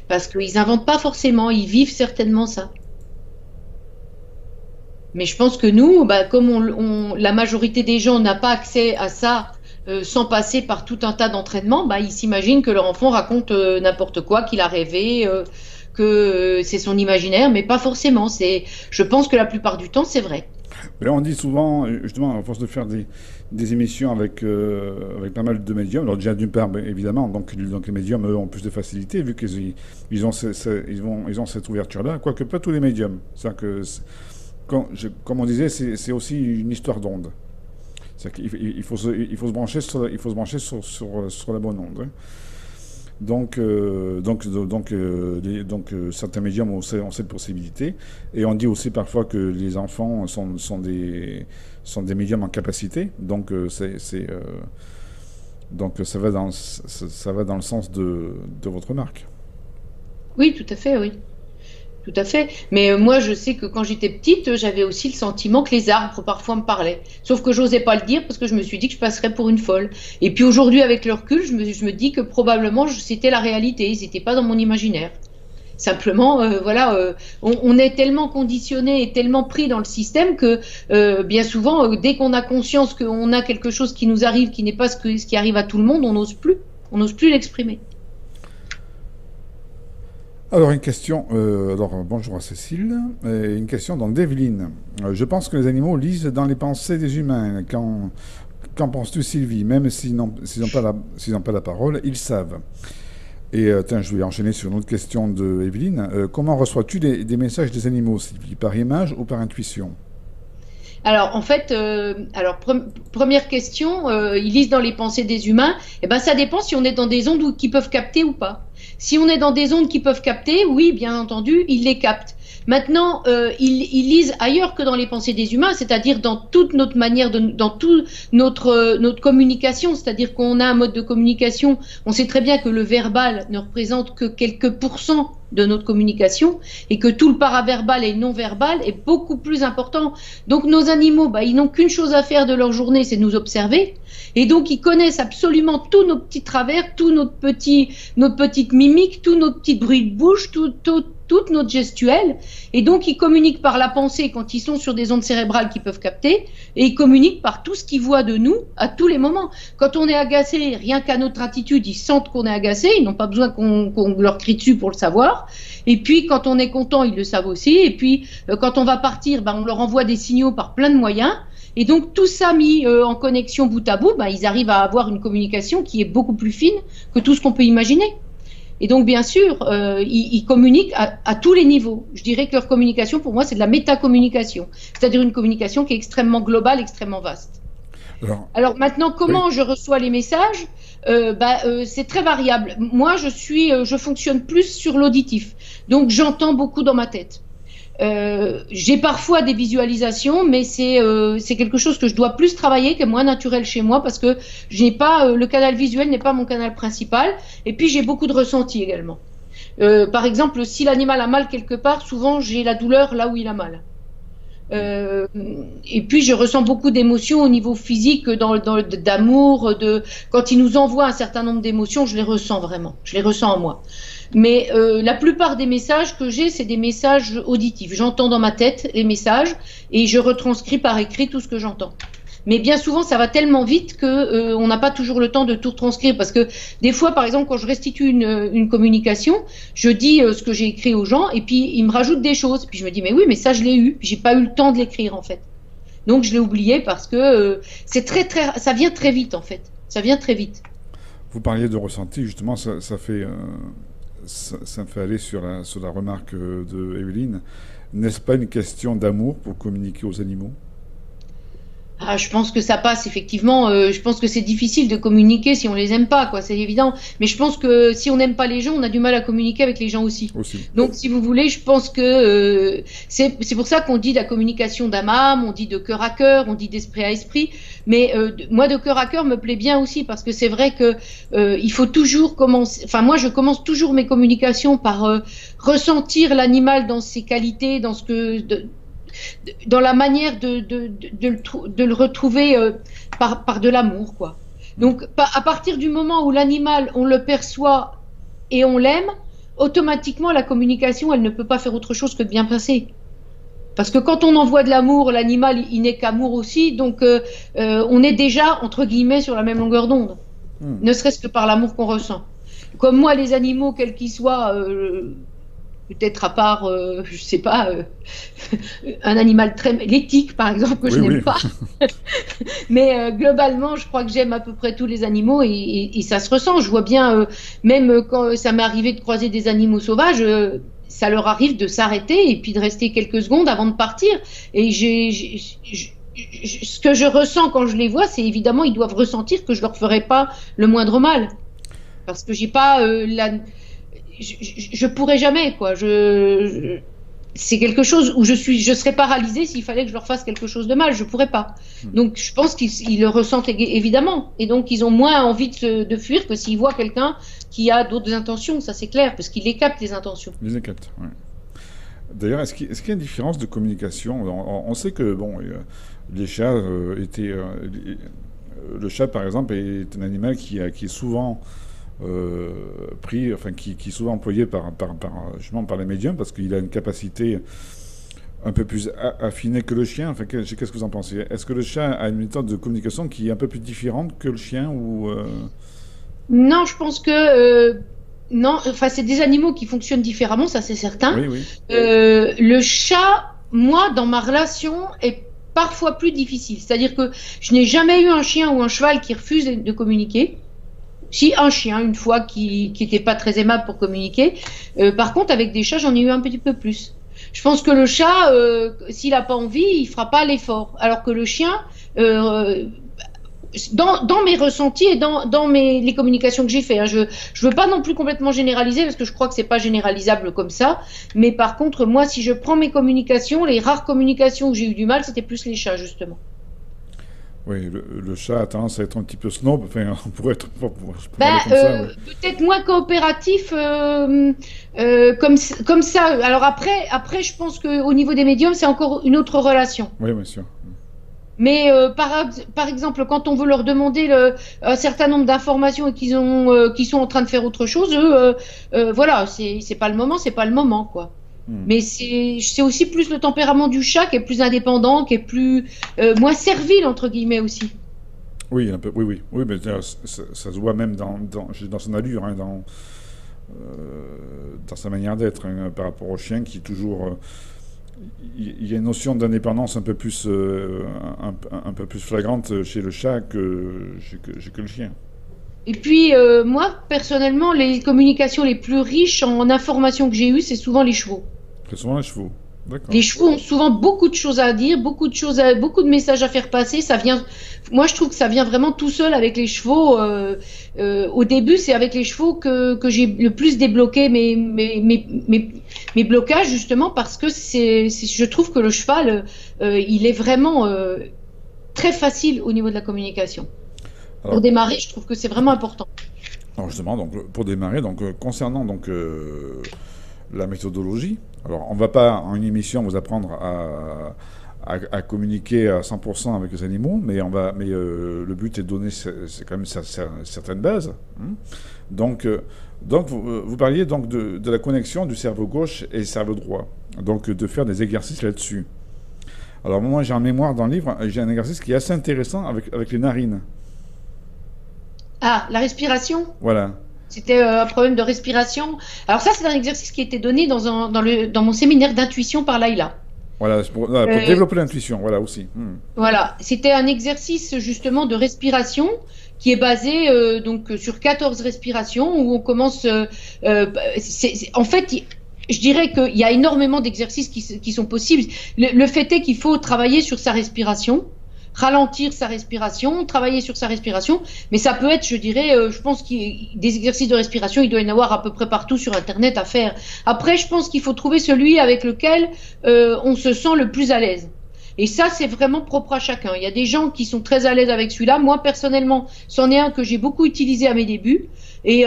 parce qu'ils n'inventent pas forcément, ils vivent certainement ça. Mais je pense que nous, comme la majorité des gens n'a pas accès à ça sans passer par tout un tas d'entraînements, ils s'imaginent que leur enfant raconte n'importe quoi, qu'il a rêvé. Que c'est son imaginaire, mais pas forcément. Je pense que la plupart du temps, c'est vrai. Mais là, on dit souvent, justement, à force de faire des émissions avec pas mal de médiums, alors déjà d'une part, évidemment, donc les médiums, eux, ont plus de facilité, vu qu'ils ont cette ouverture-là, quoique pas tous les médiums. C'est-à-dire que, comme on disait, c'est aussi une histoire d'onde. C'est-à-dire qu'il faut se brancher sur la bonne onde. Hein. Donc, certains médiums ont cette possibilité. Et on dit aussi parfois que les enfants sont des médiums en capacité. Donc, donc ça va dans le sens de votre remarque. Oui, tout à fait, oui. Tout à fait. Mais moi, je sais que quand j'étais petite, j'avais aussi le sentiment que les arbres parfois me parlaient. Sauf que j'osais pas le dire parce que je me suis dit que je passerais pour une folle. Et puis aujourd'hui, avec le recul, je me dis que probablement c'était la réalité. Ils n'étaient pas dans mon imaginaire. Simplement, on est tellement conditionné et tellement pris dans le système que bien souvent, dès qu'on a conscience qu'on a quelque chose qui nous arrive, qui n'est pas ce qui arrive à tout le monde, on n'ose plus l'exprimer. Alors, une question. Bonjour à Cécile. Une question dans Develyne. Je pense que les animaux lisent dans les pensées des humains. Qu'en penses-tu, Sylvie? Même s'ils n'ont pas la parole, ils savent. Et tiens, je vais enchaîner sur une autre question de Evelyne. Comment reçois-tu des messages des animaux, Sylvie? Par image ou par intuition? Alors, en fait, première question, ils lisent dans les pensées des humains. Eh ben, ça dépend si on est dans des ondes qui peuvent capter ou pas. Si on est dans des ondes qui peuvent capter, oui, bien entendu, ils les captent. Maintenant, ils lisent ailleurs que dans les pensées des humains, c'est-à-dire dans toute notre manière, dans toute notre communication, c'est-à-dire qu'on a un mode de communication. On sait très bien que le verbal ne représente que quelques pourcents de notre communication et que tout le paraverbal et le non-verbal est beaucoup plus important. Donc nos animaux, ils n'ont qu'une chose à faire de leur journée, c'est nous observer. Et donc ils connaissent absolument tous nos petits travers, tous nos petites mimiques, tous nos petits bruits de bouche, toute notre gestuelle. Et donc ils communiquent par la pensée quand ils sont sur des ondes cérébrales qu'ils peuvent capter, et ils communiquent par tout ce qu'ils voient de nous à tous les moments. Quand on est agacé, rien qu'à notre attitude, ils sentent qu'on est agacé, ils n'ont pas besoin qu'on leur crie dessus pour le savoir. Et puis quand on est content, ils le savent aussi. Et puis quand on va partir, on leur envoie des signaux par plein de moyens. Et donc tout ça mis en connexion bout à bout, ils arrivent à avoir une communication qui est beaucoup plus fine que tout ce qu'on peut imaginer. Et donc bien sûr, ils communiquent à tous les niveaux. Je dirais que leur communication, pour moi, c'est de la métacommunication, c'est-à-dire une communication qui est extrêmement globale, extrêmement vaste. Alors maintenant, comment je reçois les messages? C'est très variable. Moi, je fonctionne plus sur l'auditif, donc j'entends beaucoup dans ma tête. J'ai parfois des visualisations, mais c'est quelque chose que je dois plus travailler, qui est moins naturel chez moi, parce que j'ai pas le canal visuel n'est pas mon canal principal. Et puis j'ai beaucoup de ressenti également. Par exemple, si l'animal a mal quelque part, souvent j'ai la douleur là où il a mal. Et puis je ressens beaucoup d'émotions au niveau physique, d'amour, quand il nous envoie un certain nombre d'émotions, je les ressens vraiment, je les ressens en moi. Mais la plupart des messages que j'ai, c'est des messages auditifs. J'entends dans ma tête les messages et je retranscris par écrit tout ce que j'entends. Mais bien souvent, ça va tellement vite que on n'a pas toujours le temps de tout retranscrire, parce que des fois, par exemple, quand je restitue une communication, je dis ce que j'ai écrit aux gens et puis ils me rajoutent des choses. Puis je me dis mais oui, mais ça je l'ai eu. Puis j'ai pas eu le temps de l'écrire en fait. Donc je l'ai oublié parce que ça vient très vite en fait. Ça vient très vite. Vous parliez de ressenti, justement, ça me fait aller sur la remarque de Evelyne. N'est-ce pas une question d'amour pour communiquer aux animaux? Ah, je pense que ça passe effectivement. Je pense que c'est difficile de communiquer si on les aime pas, quoi. C'est évident. Mais je pense que si on n'aime pas les gens, on a du mal à communiquer avec les gens aussi. Donc, si vous voulez, je pense que c'est pour ça qu'on dit de la communication d'âme à âme, on dit de cœur à cœur, on dit d'esprit à esprit. Mais moi, de cœur à cœur me plaît bien aussi, parce que c'est vrai que il faut toujours commencer. Enfin, moi, je commence toujours mes communications par ressentir l'animal dans ses qualités, dans la manière de le retrouver par de l'amour, quoi. Donc, à partir du moment où l'animal, on le perçoit et on l'aime, automatiquement, la communication, elle ne peut pas faire autre chose que de bien passer. Parce que quand on envoie de l'amour, l'animal, il n'est qu'amour aussi, donc on est déjà, entre guillemets, sur la même longueur d'onde. Ne serait-ce que par l'amour qu'on ressent. Comme moi, les animaux, quels qu'ils soient... peut-être à part, je sais pas, un animal l'éthique par exemple que je n'aime pas. Mais globalement, je crois que j'aime à peu près tous les animaux et ça se ressent. Je vois bien, même quand ça m'est arrivé de croiser des animaux sauvages, ça leur arrive de s'arrêter et puis de rester quelques secondes avant de partir. Et ce que je ressens quand je les vois, c'est évidemment ils doivent ressentir que je leur ferai pas le moindre mal, parce que j'ai pas je pourrais jamais, quoi. C'est quelque chose où je serais paralysée s'il fallait que je leur fasse quelque chose de mal. Je pourrais pas. Donc je pense qu'ils le ressentent évidemment, et donc ils ont moins envie de fuir que s'ils voient quelqu'un qui a d'autres intentions. Ça c'est clair, parce qu'ils les captent, les intentions. Ils les captent. Ouais. D'ailleurs, est-ce qu'il y a une différence de communication? On sait que les chats étaient le chat par exemple est un animal qui est souvent qui est souvent employé justement par les médiums, parce qu'il a une capacité un peu plus affinée que le chien. Enfin, qu'est-ce que vous en pensez? Est-ce que le chat a une méthode de communication qui est un peu plus différente que le chien ou Non, je pense que non. Enfin, c'est des animaux qui fonctionnent différemment, ça c'est certain. Oui, oui. Le chat, moi, dans ma relation, est parfois plus difficile. C'est-à-dire que je n'ai jamais eu un chien ou un cheval qui refuse de communiquer. Si, un chien, une fois, qui était pas très aimable pour communiquer. Par contre, avec des chats, j'en ai eu un petit peu plus. Je pense que le chat, s'il n'a pas envie, il fera pas l'effort. Alors que le chien, dans mes ressentis et dans les communications que j'ai fait, hein, je veux pas non plus complètement généraliser parce que je crois que c'est pas généralisable comme ça. Mais par contre, moi, si je prends mes communications, les rares communications où j'ai eu du mal, c'était plus les chats, justement. Oui, le chat a tendance à être un petit peu snob. Enfin, on pourrait être, je pourrais Ben, aller comme ça. Oui. peut-être moins coopératif comme ça. Alors après, je pense qu'au niveau des médiums, c'est encore une autre relation. Oui, bien sûr. Mais par exemple, quand on veut leur demander un certain nombre d'informations et qu'ils sont en train de faire autre chose, eux, voilà, c'est pas le moment, c'est pas le moment, quoi. Mais c'est aussi plus le tempérament du chat qui est plus indépendant, qui est plus moins servile entre guillemets aussi. Oui, un peu, oui, oui, oui, mais ça se voit même dans son allure, hein, dans sa manière d'être, hein, par rapport au chien qui est toujours. Il y a une notion d'indépendance un peu plus, un peu plus flagrante chez le chat que le chien. Et puis moi personnellement, les communications les plus riches en informations que j'ai eues, c'est souvent les chevaux. C'est souvent les chevaux. D'accord. Les chevaux ont souvent beaucoup de choses à dire, beaucoup de messages à faire passer. Moi je trouve que ça vient vraiment tout seul avec les chevaux. Au début, c'est avec les chevaux que j'ai le plus débloqué mes blocages justement parce que je trouve que le cheval, il est vraiment très facile au niveau de la communication. Alors, Pour démarrer, je trouve que c'est vraiment important. alors justement, donc, pour démarrer, donc, concernant donc, la méthodologie, alors on ne va pas en une émission vous apprendre à communiquer à 100% avec les animaux, mais le but est de donner c'est quand même certaines bases. Hein. Donc vous parliez donc de la connexion du cerveau gauche et cerveau droit, donc de faire des exercices là-dessus. Alors moi j'ai en mémoire dans le livre, j'ai un exercice qui est assez intéressant avec les narines. Ah, la respiration? Voilà. C'était un problème de respiration. Alors ça, c'est un exercice qui a été donné dans mon séminaire d'intuition par Laïla. Voilà, pour développer l'intuition, voilà aussi. Voilà, c'était un exercice justement de respiration qui est basé donc sur 14 respirations où on commence. En fait, je dirais qu'il y a énormément d'exercices qui sont possibles. Le fait est qu'il faut travailler sur sa respiration, ralentir sa respiration, travailler sur sa respiration, mais ça peut être, je dirais, je pense qu'il des exercices de respiration, il doit y en avoir à peu près partout sur Internet à faire. Après, je pense qu'il faut trouver celui avec lequel on se sent le plus à l'aise. Et ça, c'est vraiment propre à chacun. Il y a des gens qui sont très à l'aise avec celui-là. Moi, personnellement, c'en est un que j'ai beaucoup utilisé à mes débuts. Et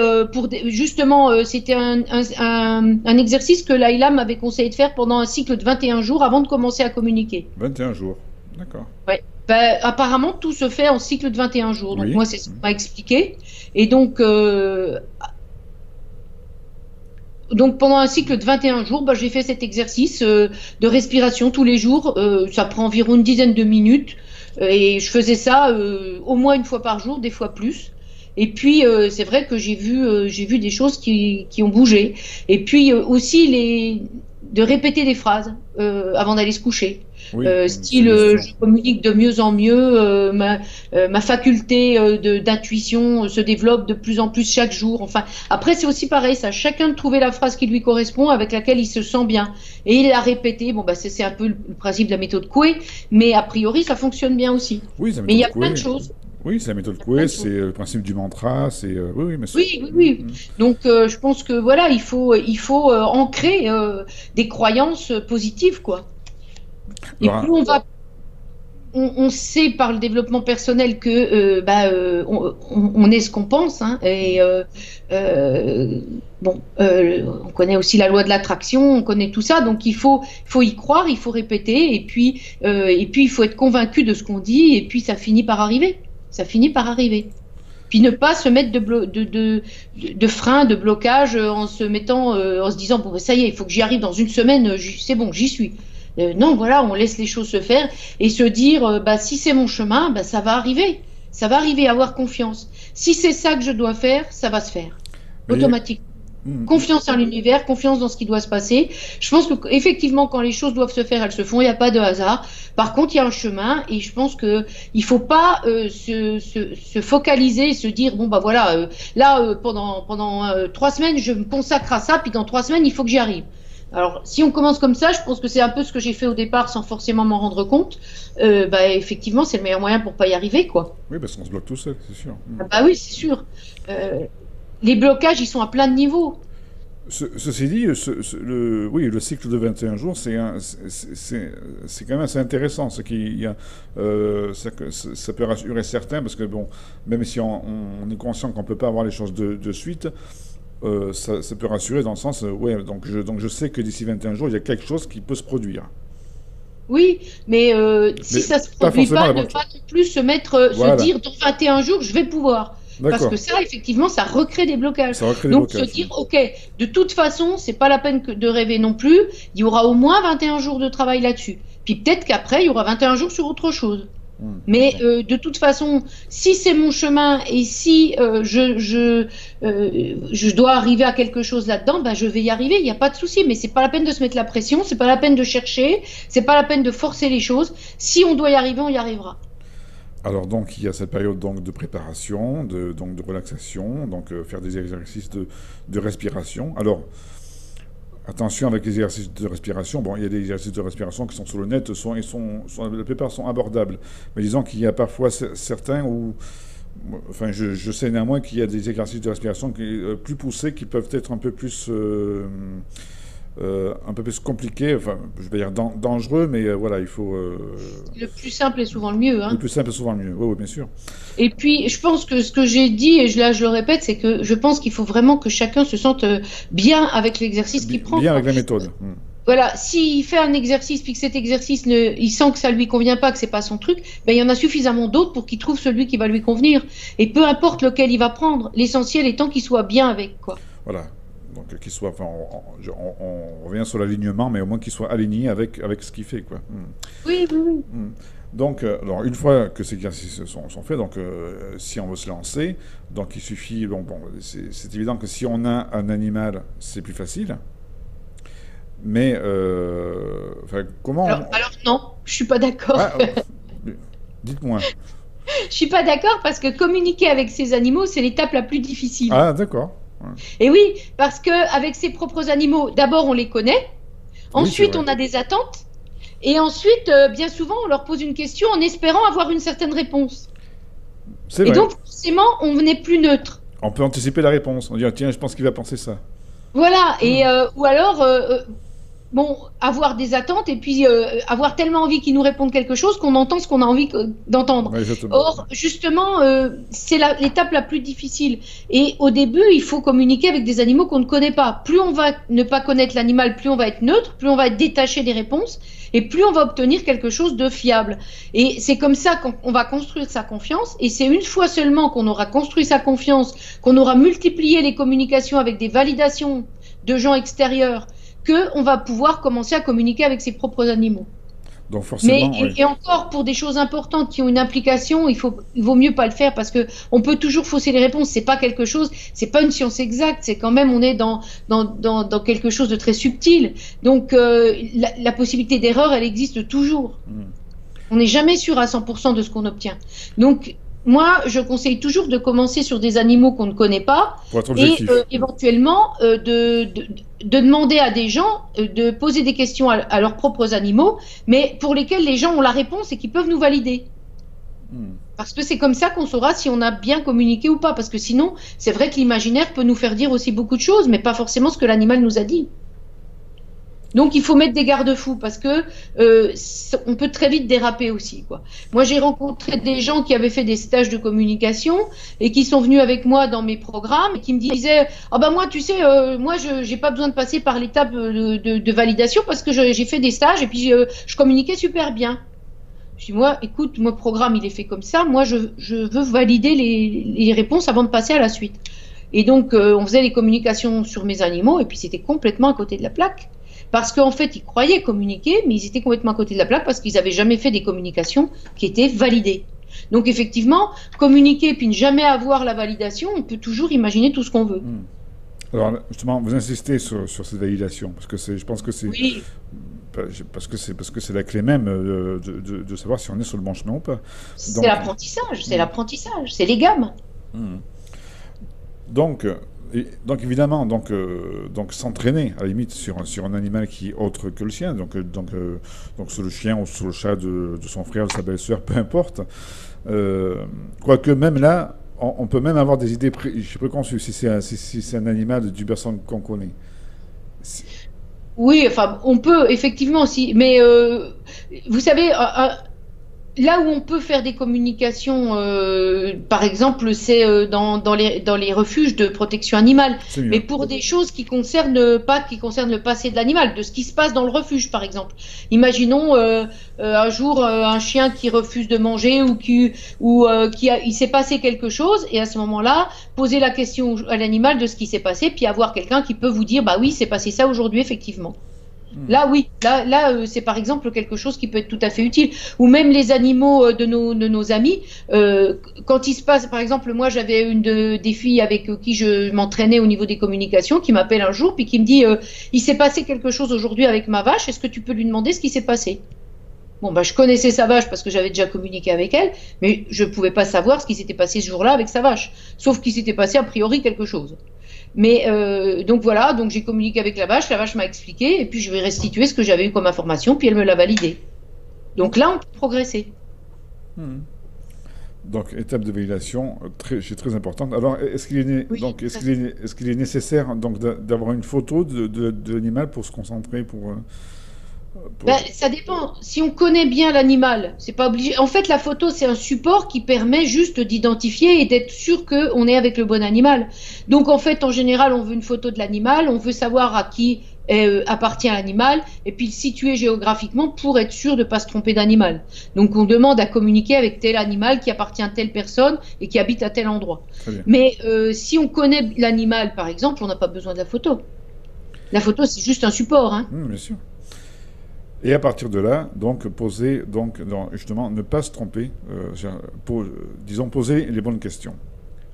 justement, c'était un exercice que Laïla m'avait conseillé de faire pendant un cycle de 21 jours avant de commencer à communiquer. 21 jours, d'accord. Ouais. Ben, apparemment, tout se fait en cycle de 21 jours. Donc, Oui. moi, c'est ce qu'on m'a expliqué. Et donc pendant un cycle de 21 jours, ben, j'ai fait cet exercice de respiration tous les jours. Ça prend environ une dizaine de minutes. Et je faisais ça au moins une fois par jour, des fois plus. Et puis, c'est vrai que j'ai vu des choses qui ont bougé. Et puis aussi, de répéter des phrases avant d'aller se coucher. Oui, Style, je communique de mieux en mieux, ma faculté d'intuition se développe de plus en plus chaque jour. Enfin, après, c'est aussi pareil, ça, chacun de trouver la phrase qui lui correspond, avec laquelle il se sent bien. Et il a répété, bon, bah, c'est un peu le principe de la méthode Coué, mais a priori, ça fonctionne bien aussi. Oui, c'est la Mais il y a méthode plein de Coué. choses. Oui, c'est la méthode Coué, c'est le principe du mantra, c'est... oui, oui, mais Oui, oui, oui. Donc, je pense que voilà, il faut ancrer des croyances positives, quoi. Et Alors, plus on sait par le développement personnel que on est ce qu'on pense, hein, et on connaît aussi la loi de l'attraction, on connaît tout ça, donc il faut y croire, il faut répéter, et puis il faut être convaincu de ce qu'on dit, et puis ça finit par arriver. Ça finit par arriver. Puis ne pas se mettre de frein, de blocage en se disant bon, ça y est, il faut que j'y arrive dans une semaine, c'est bon, j'y suis. Non, voilà, on laisse les choses se faire et se dire si c'est mon chemin, ça va arriver. Ça va arriver, avoir confiance. Si c'est ça que je dois faire, ça va se faire. mais Automatique. Confiance en l'univers, confiance dans ce qui doit se passer. Je pense qu'effectivement, quand les choses doivent se faire, elles se font, il n'y a pas de hasard. Par contre, il y a un chemin et je pense qu'il ne faut pas se focaliser et se dire, bon, bah voilà, pendant 3 semaines, je me consacre à ça, puis dans 3 semaines, il faut que j'y arrive. Alors, si on commence comme ça, je pense que c'est un peu ce que j'ai fait au départ sans forcément m'en rendre compte. Bah, effectivement, c'est le meilleur moyen pour ne pas y arriver, quoi. Oui, parce qu'on se bloque tout seul, c'est sûr. Ah bah oui, c'est sûr. Les blocages, ils sont à plein de niveaux. Ceci dit, oui, le cycle de 21 jours, c'est quand même assez intéressant. Ça peut rassurer certains, parce que bon, même si on est conscient qu'on ne peut pas avoir les choses de suite, ça peut rassurer dans le sens, ouais, donc je sais que d'ici 21 jours, il y a quelque chose qui peut se produire. Oui, mais si ça ne se produit pas, ne pas non plus se dire dans 21 jours, je vais pouvoir. Parce que ça, effectivement, ça recrée des blocages. Donc, se dire, ok, de toute façon, c'est pas la peine de rêver non plus. Il y aura au moins 21 jours de travail là-dessus. Puis peut-être qu'après, il y aura 21 jours sur autre chose. Mais de toute façon, si c'est mon chemin et si je dois arriver à quelque chose là-dedans, ben, je vais y arriver, il n'y a pas de souci. Mais c'est pas la peine de se mettre la pression, c'est pas la peine de chercher, c'est pas la peine de forcer les choses. Si on doit y arriver, on y arrivera. Alors donc il y a cette période donc de préparation, de relaxation, donc faire des exercices de respiration. Alors attention avec les exercices de respiration. Bon, il y a des exercices de respiration qui sont sur le net, la plupart sont abordables. Mais disons qu'il y a parfois certains où, enfin je sais néanmoins qu'il y a des exercices de respiration plus poussés qui peuvent être un peu plus compliqué, enfin, je vais dire dangereux, mais voilà, il faut... Le plus simple est souvent le mieux. Hein. Le plus simple est souvent le mieux, oui, bien sûr. Et puis, je pense que ce que j'ai dit, et là je le répète, c'est que je pense qu'il faut vraiment que chacun se sente bien avec l'exercice qu'il prend. Bien avec la méthode. Voilà, s'il fait un exercice, puis que cet exercice, il sent que ça lui convient pas, que c'est pas son truc, ben, il y en a suffisamment d'autres pour qu'il trouve celui qui va lui convenir. Et peu importe lequel il va prendre, l'essentiel étant qu'il soit bien avec, quoi. Voilà. Donc qu'il soit, enfin, on revient sur l'alignement, mais au moins qu'il soit aligné avec ce qu'il fait, quoi. Oui. Donc, alors, une fois que ces exercices sont faits, donc si on veut se lancer, donc il suffit, bon, c'est évident que si on a un animal, c'est plus facile. Mais, comment... Alors non, je suis pas d'accord. Dites-moi. Je suis pas d'accord parce que communiquer avec ces animaux, c'est l'étape la plus difficile. Ah, d'accord. Et oui, parce qu'avec ses propres animaux, d'abord on les connaît, ensuite on a des attentes, et ensuite, bien souvent, on leur pose une question en espérant avoir une certaine réponse. C'est vrai. Et donc, forcément, on n'est plus neutre. On peut anticiper la réponse. On dit, tiens, je pense qu'il va penser ça. Voilà, et ou alors... bon, avoir des attentes et puis avoir tellement envie qu'ils nous répondent quelque chose qu'on entend ce qu'on a envie d'entendre. Ouais, Or, justement, c'est l'étape la plus difficile. Et au début, il faut communiquer avec des animaux qu'on ne connaît pas. Plus on va ne pas connaître l'animal, plus on va être neutre, plus on va être détaché des réponses et plus on va obtenir quelque chose de fiable. Et c'est comme ça qu'on va construire sa confiance. Et c'est une fois seulement qu'on aura construit sa confiance, qu'on aura multiplié les communications avec des validations de gens extérieurs, qu'on va pouvoir commencer à communiquer avec ses propres animaux. Donc forcément, et encore, pour des choses importantes qui ont une implication, il vaut mieux pas le faire parce que on peut toujours fausser les réponses. C'est pas quelque chose, c'est pas une science exacte. C'est quand même, on est dans quelque chose de très subtil. Donc la possibilité d'erreur, elle existe toujours. On n'est jamais sûr à 100% de ce qu'on obtient. Donc moi, je conseille toujours de commencer sur des animaux qu'on ne connaît pas et éventuellement de demander à des gens de poser des questions à leurs propres animaux, mais pour lesquels les gens ont la réponse et qui peuvent nous valider. Parce que c'est comme ça qu'on saura si on a bien communiqué ou pas. Parce que sinon, c'est vrai que l'imaginaire peut nous faire dire aussi beaucoup de choses, mais pas forcément ce que l'animal nous a dit. Donc il faut mettre des garde-fous parce que on peut très vite déraper aussi, quoi. Moi j'ai rencontré des gens qui avaient fait des stages de communication et qui sont venus avec moi dans mes programmes et qui me disaient ah ben moi tu sais moi j'ai pas besoin de passer par l'étape de validation parce que j'ai fait des stages et puis je communiquais super bien. Je dis moi écoute, mon programme il est fait comme ça, moi je veux valider les réponses avant de passer à la suite. Et donc on faisait les communications sur mes animaux et puis c'était complètement à côté de la plaque. Parce qu'en fait, ils croyaient communiquer, mais ils étaient complètement à côté de la plaque parce qu'ils n'avaient jamais fait des communications qui étaient validées. Donc effectivement, communiquer puis ne jamais avoir la validation, on peut toujours imaginer tout ce qu'on veut. Alors, justement, vous insistez sur cette validation, parce que je pense que c'est Oui, parce que c'est la clé même de savoir si on est sur le bon chemin ou pas. c'est Donc, l'apprentissage, c'est hmm, l'apprentissage, c'est les gammes. hmm. Donc, donc évidemment, donc s'entraîner à la limite sur un animal qui est autre que le sien, donc sur le chien ou sur le chat de son frère, de sa belle-sœur, peu importe. Quoique même là, on peut même avoir des idées préconçues si c'est un animal du personne qu'on connaît. C'est- Oui, enfin, on peut effectivement aussi, mais vous savez, là où on peut faire des communications, par exemple, c'est dans les refuges de protection animale, C'est mais mieux. pour des choses qui concernent pas, qui concernent le passé de l'animal, de ce qui se passe dans le refuge, par exemple. Imaginons un jour un chien qui refuse de manger il s'est passé quelque chose, et à ce moment-là, poser la question à l'animal de ce qui s'est passé, puis avoir quelqu'un qui peut vous dire, bah oui, c'est passé ça aujourd'hui, effectivement. Hmm. Là, oui, c'est par exemple quelque chose qui peut être tout à fait utile. Ou même les animaux de nos amis, quand il se passe, par exemple, moi j'avais des filles avec qui je m'entraînais au niveau des communications, qui m'appelle un jour, puis qui me dit, il s'est passé quelque chose aujourd'hui avec ma vache, est-ce que tu peux lui demander ce qui s'est passé? Bon, bah, je connaissais sa vache parce que j'avais déjà communiqué avec elle, mais je ne pouvais pas savoir ce qui s'était passé ce jour-là avec sa vache. Sauf qu'il s'était passé a priori quelque chose. Mais donc voilà, donc j'ai communiqué avec la vache m'a expliqué, et puis je vais restituer ce que j'avais eu comme information, puis elle me l'a validé. Donc là, on peut progresser. Hmm. Donc, étape de validation c'est très importante. Alors, Oui, ça, est-ce qu'il est nécessaire donc d'avoir une photo de l'animal pour se concentrer ben, pour- ça dépend. Si on connaît bien l'animal, c'est pas obligé. En fait, la photo, c'est un support qui permet juste d'identifier et d'être sûr qu'on est avec le bon animal. Donc, en fait, en général, on veut une photo de l'animal, on veut savoir à qui appartient l'animal, et puis le situer géographiquement pour être sûr de ne pas se tromper d'animal. Donc, on demande à communiquer avec tel animal qui appartient à telle personne et qui habite à tel endroit. Très bien. Mais si on connaît l'animal, par exemple, on n'a pas besoin de la photo. La photo, c'est juste un support, hein. Bien sûr. Et à partir de là, donc poser, justement, ne pas se tromper, disons poser les bonnes questions.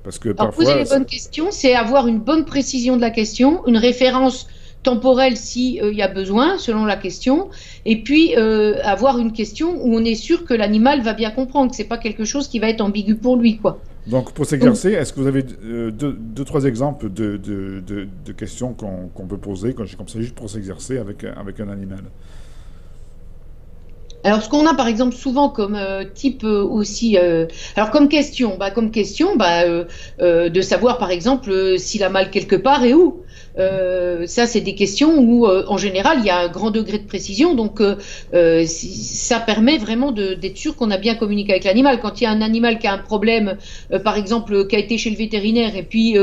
Parce que Alors, poser parfois, les bonnes questions, c'est avoir une bonne précision de la question, une référence temporelle s'il y a besoin, selon la question, et puis avoir une question où on est sûr que l'animal va bien comprendre, que c'est pas quelque chose qui va être ambigu pour lui, quoi. donc pour Donc, s'exercer, est-ce que vous avez trois exemples de questions qu'on peut poser comme ça, juste pour s'exercer avec un animal? alors, ce qu'on a par exemple souvent comme type aussi, alors comme question, de savoir par exemple s'il a mal quelque part et où. Ça, c'est des questions où, en général, il y a un grand degré de précision. Donc, ça permet vraiment d'être sûr qu'on a bien communiqué avec l'animal. Quand il y a un animal qui a un problème, par exemple, qui a été chez le vétérinaire et puis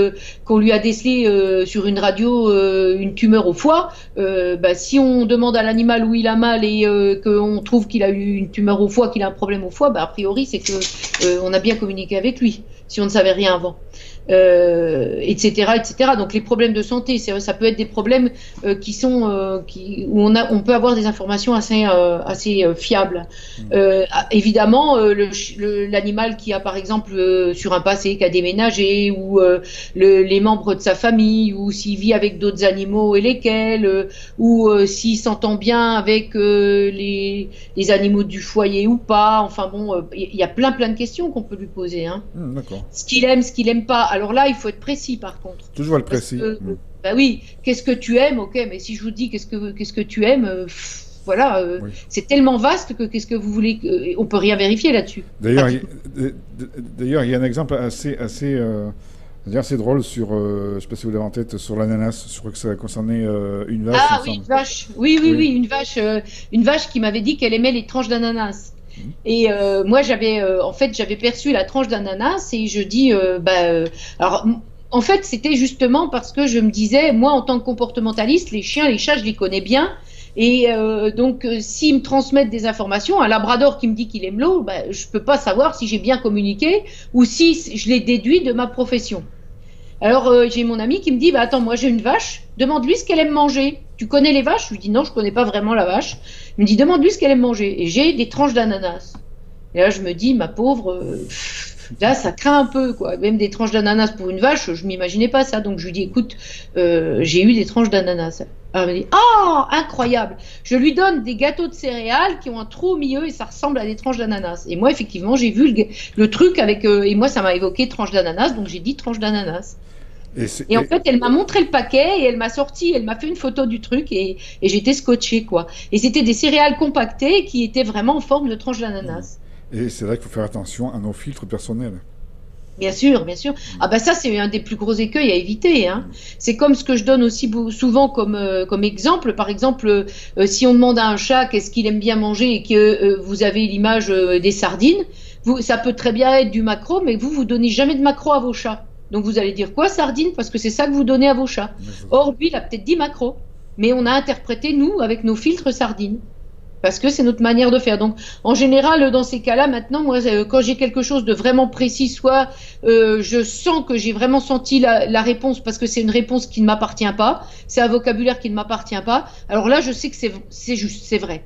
qu'on lui a décelé sur une radio une tumeur au foie, si on demande à l'animal où il a mal et qu'on trouve qu'il a eu une tumeur au foie, qu'il a un problème au foie, a priori, c'est que on a bien communiqué avec lui, si on ne savait rien avant. Etc., etc. Donc les problèmes de santé, ça peut être des problèmes où on peut avoir des informations assez fiables. Évidemment, l'animal qui a par exemple sur un passé, qui a déménagé, ou les membres de sa famille, ou s'il vit avec d'autres animaux et lesquels, ou s'il s'entend bien avec les animaux du foyer ou pas. Enfin bon, il y a plein de questions qu'on peut lui poser, hein. D'accord. Ce qu'il aime pas. Alors là, il faut être précis par contre. Toujours le Parce précis. que, bah oui, qu'est-ce que tu aimes? Ok, mais si je vous dis qu'est-ce que tu aimes, voilà, Oui. c'est tellement vaste que qu'est-ce que vous voulez, on peut rien vérifier là-dessus. D'ailleurs, Pratiquement. d'ailleurs, il y a un exemple assez drôle sur, je ne sais pas si vous l'avez en tête, sur l'ananas. Je crois que ça concernait une vache, il me Ah oui, semble. une vache. Oui, oui, Oui. oui, une vache qui m'avait dit qu'elle aimait les tranches d'ananas. Et moi, en fait, j'avais perçu la tranche d'ananas et je dis, alors, en fait, c'était justement parce que je me disais, moi, en tant que comportementaliste, les chiens, les chats, je les connais bien. Et donc, s'ils me transmettent des informations, un labrador qui me dit qu'il aime l'eau, je ne peux pas savoir si j'ai bien communiqué ou si je l'ai déduit de ma profession. Alors, j'ai mon ami qui me dit, attends, moi j'ai une vache, demande-lui ce qu'elle aime manger. Tu connais les vaches? Je lui dis, non, je connais pas vraiment la vache. Il me dit, demande-lui ce qu'elle aime manger. Et j'ai des tranches d'ananas. Et là, je me dis, ma pauvre, Là, ça craint un peu, quoi. Même des tranches d'ananas pour une vache, je m'imaginais pas ça. Donc je lui dis, écoute, j'ai eu des tranches d'ananas. Alors elle me dit, ah, incroyable. Je lui donne des gâteaux de céréales qui ont un trou au milieu et ça ressemble à des tranches d'ananas. Et moi, effectivement, j'ai vu le truc avec, et moi, ça m'a évoqué tranches d'ananas, donc j'ai dit tranches d'ananas. Et en fait, elle m'a montré le paquet et elle m'a sorti, elle m'a fait une photo du truc et j'étais scotchée, quoi. Et c'était des céréales compactées qui étaient vraiment en forme de tranches d'ananas. Et c'est là qu'il faut faire attention à nos filtres personnels. Bien sûr, bien sûr. Ah bah ça, c'est un des plus gros écueils à éviter, hein. C'est comme ce que je donne aussi souvent comme exemple. Par exemple, si on demande à un chat qu'est-ce qu'il aime bien manger et que vous avez l'image des sardines, ça peut très bien être du maquereau, mais vous donnez jamais de maquereau à vos chats. Donc vous allez dire quoi, sardine? Parce que c'est ça que vous donnez à vos chats. Or, lui, il a peut-être dit maquereau. Mais on a interprété, nous, avec nos filtres sardines. Parce que c'est notre manière de faire. Donc, en général, dans ces cas-là, maintenant, moi, quand j'ai quelque chose de vraiment précis, soit je sens que j'ai vraiment senti la réponse parce que c'est une réponse qui ne m'appartient pas, c'est un vocabulaire qui ne m'appartient pas, alors là, je sais que c'est juste, c'est vrai.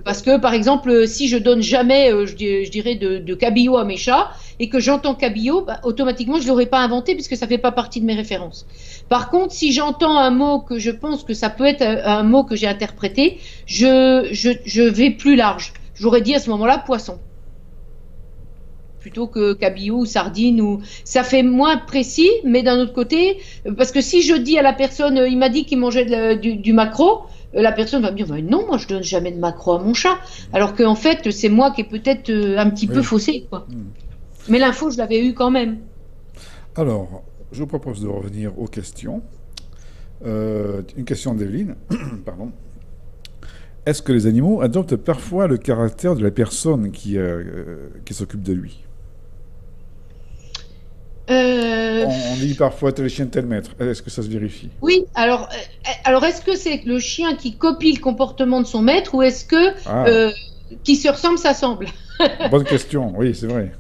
Parce que, par exemple, si je donne jamais, je dirais, de cabillaud à mes chats, et que j'entends cabillaud, bah, automatiquement, je ne l'aurais pas inventé puisque ça ne fait pas partie de mes références. Par contre, si j'entends un mot que je pense que ça peut être un mot que j'ai interprété, je vais plus large. J'aurais dit à ce moment-là poisson. Plutôt que cabillaud ou sardine. Ça fait moins précis, mais d'un autre côté, parce que si je dis à la personne, il m'a dit qu'il mangeait du maquereau, la personne va me dire, bah, non, moi je donne jamais de maquereau à mon chat. Alors qu'en fait, c'est moi qui ai peut-être un petit peu faussé, quoi. Mais l'info, je l'avais eue quand même. Alors, je vous propose de revenir aux questions. Une question d'Evelyne. Pardon. Est-ce que les animaux adoptent parfois le caractère de la personne qui s'occupe de lui? On dit parfois tel chien, tel maître. Est-ce que ça se vérifie? Oui, alors est-ce que c'est le chien qui copie le comportement de son maître ou est-ce que qui se ressemble s'assemble? Bonne question, oui, c'est vrai.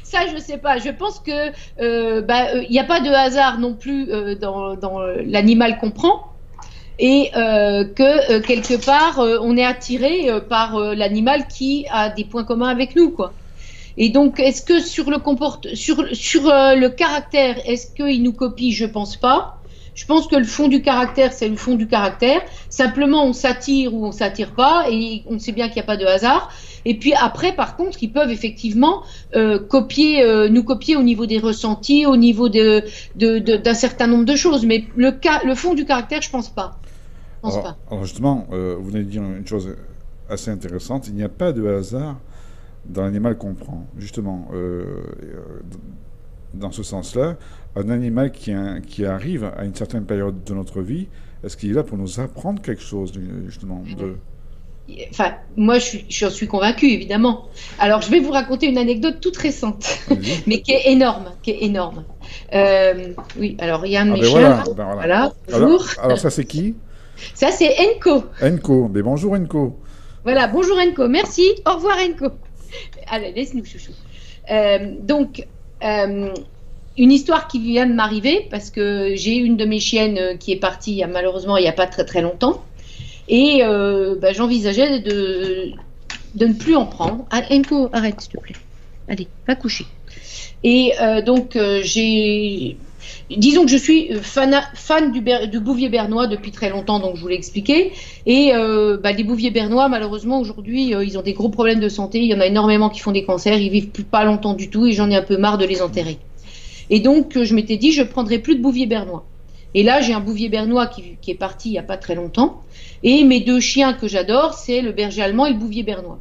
Ça, je sais pas. Je pense que il n'y a pas de hasard non plus dans l'animal qu'on prend et que quelque part on est attiré par l'animal qui a des points communs avec nous, quoi. Et donc, est-ce que sur le caractère, est-ce qu'il nous copie? Je pense pas. Je pense que le fond du caractère, c'est le fond du caractère. Simplement, on s'attire ou on s'attire pas, et on sait bien qu'il n'y a pas de hasard. Et puis après, par contre, ils peuvent effectivement nous copier au niveau des ressentis, au niveau d'un certain nombre de choses. Mais le fond du caractère, je pense pas. Alors justement, vous venez de dire une chose assez intéressante. Il n'y a pas de hasard dans l'animal qu'on prend. Justement, dans ce sens-là, un animal qui arrive à une certaine période de notre vie, est-ce qu'il est là pour nous apprendre quelque chose, justement Enfin, moi, je suis convaincue, évidemment. Alors, je vais vous raconter une anecdote toute récente, mais qui est énorme, oui, alors, il y a un de mes chiens. Voilà, bonjour. Alors, ça, c'est qui? Ça, c'est Enko. Enko, mais bonjour Enko. Voilà, bonjour Enko, merci, au revoir Enko. Allez, laisse-nous, chouchou. Une histoire qui vient de m'arriver, parce que j'ai une de mes chiennes qui est partie, malheureusement, il n'y a pas très très longtemps. Et j'envisageais de ne plus en prendre. Ah, Enko, arrête, s'il te plaît. Allez, va coucher. Et disons que je suis fan du bouvier bernois depuis très longtemps, donc je vous l'ai expliqué. Et les bouviers bernois, malheureusement, aujourd'hui, ils ont des gros problèmes de santé. Il y en a énormément qui font des cancers. Ils vivent pas longtemps du tout et j'en ai un peu marre de les enterrer. Et donc, je m'étais dit, je ne prendrai plus de bouvier bernois. Et là, j'ai un bouvier bernois qui est parti il n'y a pas très longtemps. Et mes deux chiens que j'adore, c'est le berger allemand et le bouvier bernois.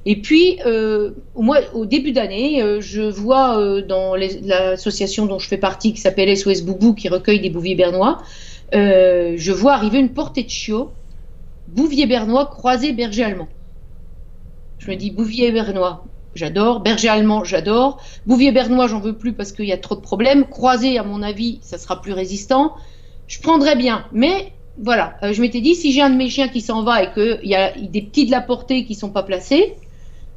Et puis, au début d'année, je vois dans l'association dont je fais partie, qui s'appelle SOS Boubou, qui recueille des bouviers bernois, je vois arriver une portée de chiots, bouvier bernois croisé berger allemand. Je me dis, bouvier bernois, j'adore. Berger allemand, j'adore. Bouvier bernois, j'en veux plus parce qu'il y a trop de problèmes. Croisé, à mon avis, ça sera plus résistant. Je prendrais bien, mais voilà. Je m'étais dit, si j'ai un de mes chiens qui s'en va et qu'il y a des petits de la portée qui ne sont pas placés,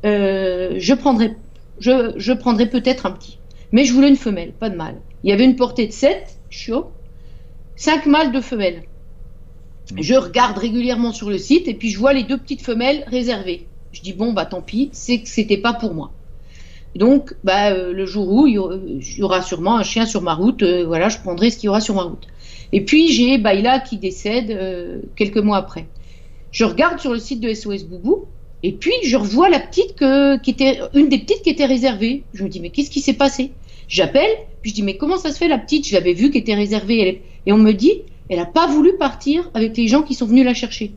je prendrais peut-être un petit. Mais je voulais une femelle, pas de mâle. Il y avait une portée de 7 chiots, 5 mâles, 2 femelles. Je regarde régulièrement sur le site et puis je vois les 2 petites femelles réservées. Je dis bon, bah tant pis, c'est que c'était pas pour moi. Donc, le jour où il y aura sûrement un chien sur ma route, voilà, je prendrai ce qu'il y aura sur ma route. Et puis, j'ai Baïla qui décède quelques mois après. Je regarde sur le site de SOS Boubou, et puis je revois la petite qui était une des petites qui était réservée. Je me dis, mais qu'est-ce qui s'est passé? J'appelle, puis je dis, mais comment ça se fait la petite? Je l'avais vue qui était réservée. Et on me dit, elle n'a pas voulu partir avec les gens qui sont venus la chercher.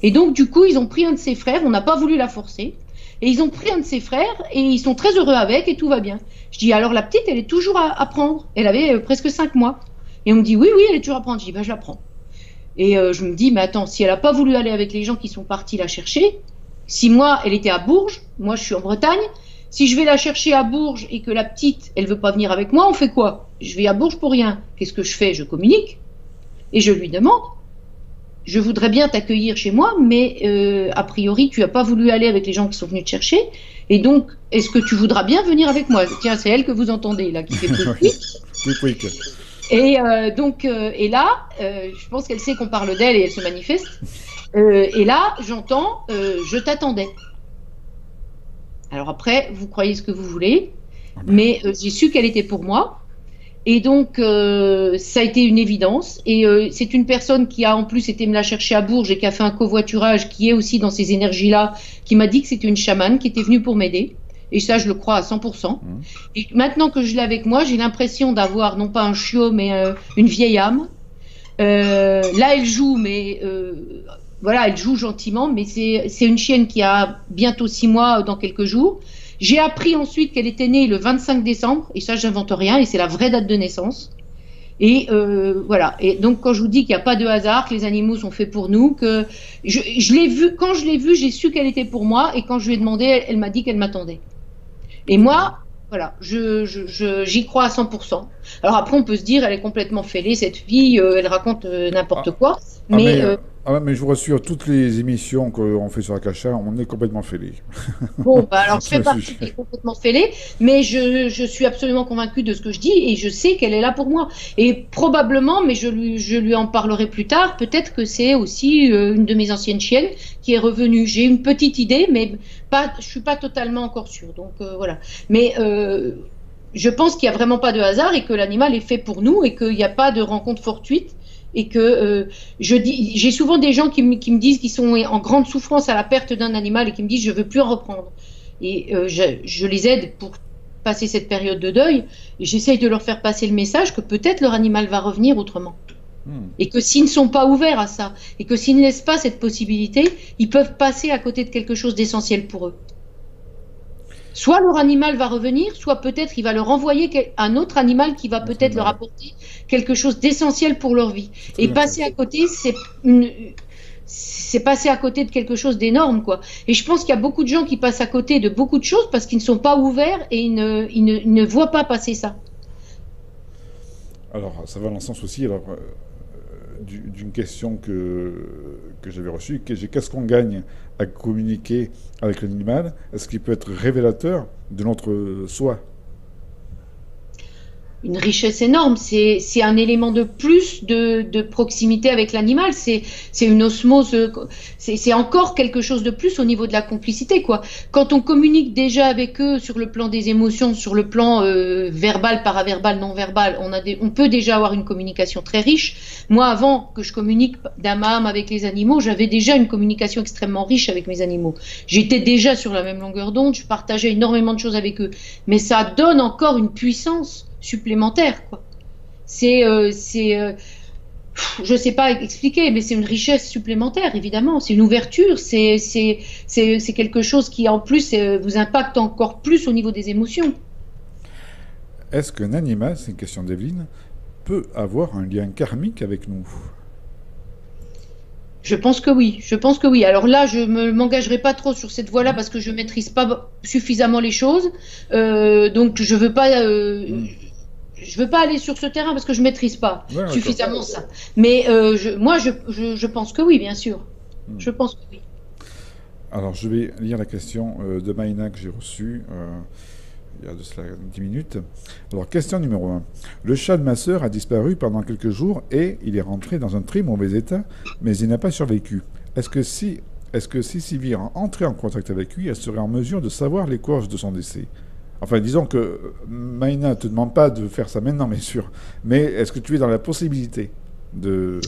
Et donc, du coup, ils ont pris un de ses frères, on n'a pas voulu la forcer. Et ils ont pris un de ses frères et ils sont très heureux avec et tout va bien. Je dis, alors la petite, elle est toujours à prendre. Elle avait presque 5 mois. Et on me dit, oui, oui, elle est toujours à prendre. Je dis, je la prends. Et je me dis, mais attends, si elle n'a pas voulu aller avec les gens qui sont partis la chercher, si moi, elle était à Bourges, moi je suis en Bretagne, si je vais la chercher à Bourges et que la petite, elle veut pas venir avec moi, on fait quoi? Je vais à Bourges pour rien. Qu'est-ce que je fais? Je communique et je lui demande. Je voudrais bien t'accueillir chez moi, mais a priori, tu n'as pas voulu aller avec les gens qui sont venus te chercher. Et donc, est-ce que tu voudras bien venir avec moi? Tiens, c'est elle que vous entendez, là, qui fait quick. Et et là, je pense qu'elle sait qu'on parle d'elle et elle se manifeste. Et là, j'entends, je t'attendais. Alors après, vous croyez ce que vous voulez, mais j'ai su qu'elle était pour moi. Et donc, ça a été une évidence. Et c'est une personne qui a en plus été me la chercher à Bourges et qui a fait un covoiturage, qui est aussi dans ces énergies-là, qui m'a dit que c'était une chamane qui était venue pour m'aider. Et ça, je le crois à 100%. Et maintenant que je l'ai avec moi, j'ai l'impression d'avoir non pas un chiot, mais une vieille âme. Là, elle joue, mais voilà, elle joue gentiment. Mais c'est une chienne qui a bientôt 6 mois dans quelques jours. J'ai appris ensuite qu'elle était née le 25 décembre, et ça, j'invente rien, et c'est la vraie date de naissance. Et voilà. Et donc, quand je vous dis qu'il n'y a pas de hasard, que les animaux sont faits pour nous, que je l'ai vue, quand je l'ai vue, j'ai su qu'elle était pour moi, et quand je lui ai demandé, elle m'a dit qu'elle m'attendait. Et moi, voilà, j'y crois à 100%. Alors après, on peut se dire, elle est complètement fêlée, cette fille, elle raconte n'importe quoi, mais je vous rassure, toutes les émissions qu'on fait sur Akasha, on est complètement fêlés. Bon, alors je fais partie qui est complètement fêlée, mais je suis absolument convaincue de ce que je dis et je sais qu'elle est là pour moi. Et probablement, mais je lui en parlerai plus tard, peut-être que c'est aussi une de mes anciennes chiennes qui est revenue. J'ai une petite idée, mais je suis pas totalement encore sûre. Donc voilà. Mais je pense qu'il n'y a vraiment pas de hasard et que l'animal est fait pour nous et qu'il n'y a pas de rencontre fortuite. Et que j'ai souvent des gens qui me disent qu'ils sont en grande souffrance à la perte d'un animal et qui me disent je veux plus en reprendre. Et je les aide pour passer cette période de deuil et j'essaye de leur faire passer le message que peut-être leur animal va revenir autrement. Et que s'ils ne sont pas ouverts à ça et que s'ils ne laissent pas cette possibilité, ils peuvent passer à côté de quelque chose d'essentiel pour eux. Soit leur animal va revenir, soit peut-être il va leur envoyer un autre animal qui va peut-être leur apporter quelque chose d'essentiel pour leur vie. Et passer à côté, c'est passer à côté de quelque chose d'énorme, quoi. Et je pense qu'il y a beaucoup de gens qui passent à côté de beaucoup de choses parce qu'ils ne sont pas ouverts et ils ne voient pas passer ça. Alors, ça va dans le sens aussi d'une question que j'avais reçue, qu'est-ce qu'on gagne à communiquer avec l'animal? Est-ce qu'il peut être révélateur de notre soi? Une richesse énorme, c'est un élément de plus de proximité avec l'animal, c'est une osmose, c'est encore quelque chose de plus au niveau de la complicité, quoi. Quand on communique déjà avec eux sur le plan des émotions, sur le plan verbal, paraverbal, non verbal, on peut déjà avoir une communication très riche. Moi, avant que je communique d'âme à âme avec les animaux, j'avais déjà une communication extrêmement riche avec mes animaux. J'étais déjà sur la même longueur d'onde, je partageais énormément de choses avec eux, mais ça donne encore une puissance supplémentaire, quoi. Je sais pas expliquer, mais c'est une richesse supplémentaire, évidemment. C'est une ouverture, c'est quelque chose qui, en plus, vous impacte encore plus au niveau des émotions. Est-ce qu'un animal, c'est une question d'Evelyne, peut avoir un lien karmique avec nous? Je pense que oui, je pense que oui. Alors là, je ne m'engagerai pas trop sur cette voie-là parce que je ne maîtrise pas suffisamment les choses. Donc je veux pas... je veux pas aller sur ce terrain parce que je maîtrise pas suffisamment ça. Mais je pense que oui, bien sûr. Je pense que oui. Alors, je vais lire la question de Maïna que j'ai reçue il y a de cela 10 minutes. Alors, question numéro 1. Le chat de ma sœur a disparu pendant quelques jours et il est rentré dans un très mauvais état, mais il n'a pas survécu. Est-ce que si Sylvie entrait en contact avec lui, elle serait en mesure de savoir les causes de son décès? Enfin, disons que Maïna ne te demande pas de faire ça maintenant, bien sûr. Mais est-ce que tu es dans la possibilité de...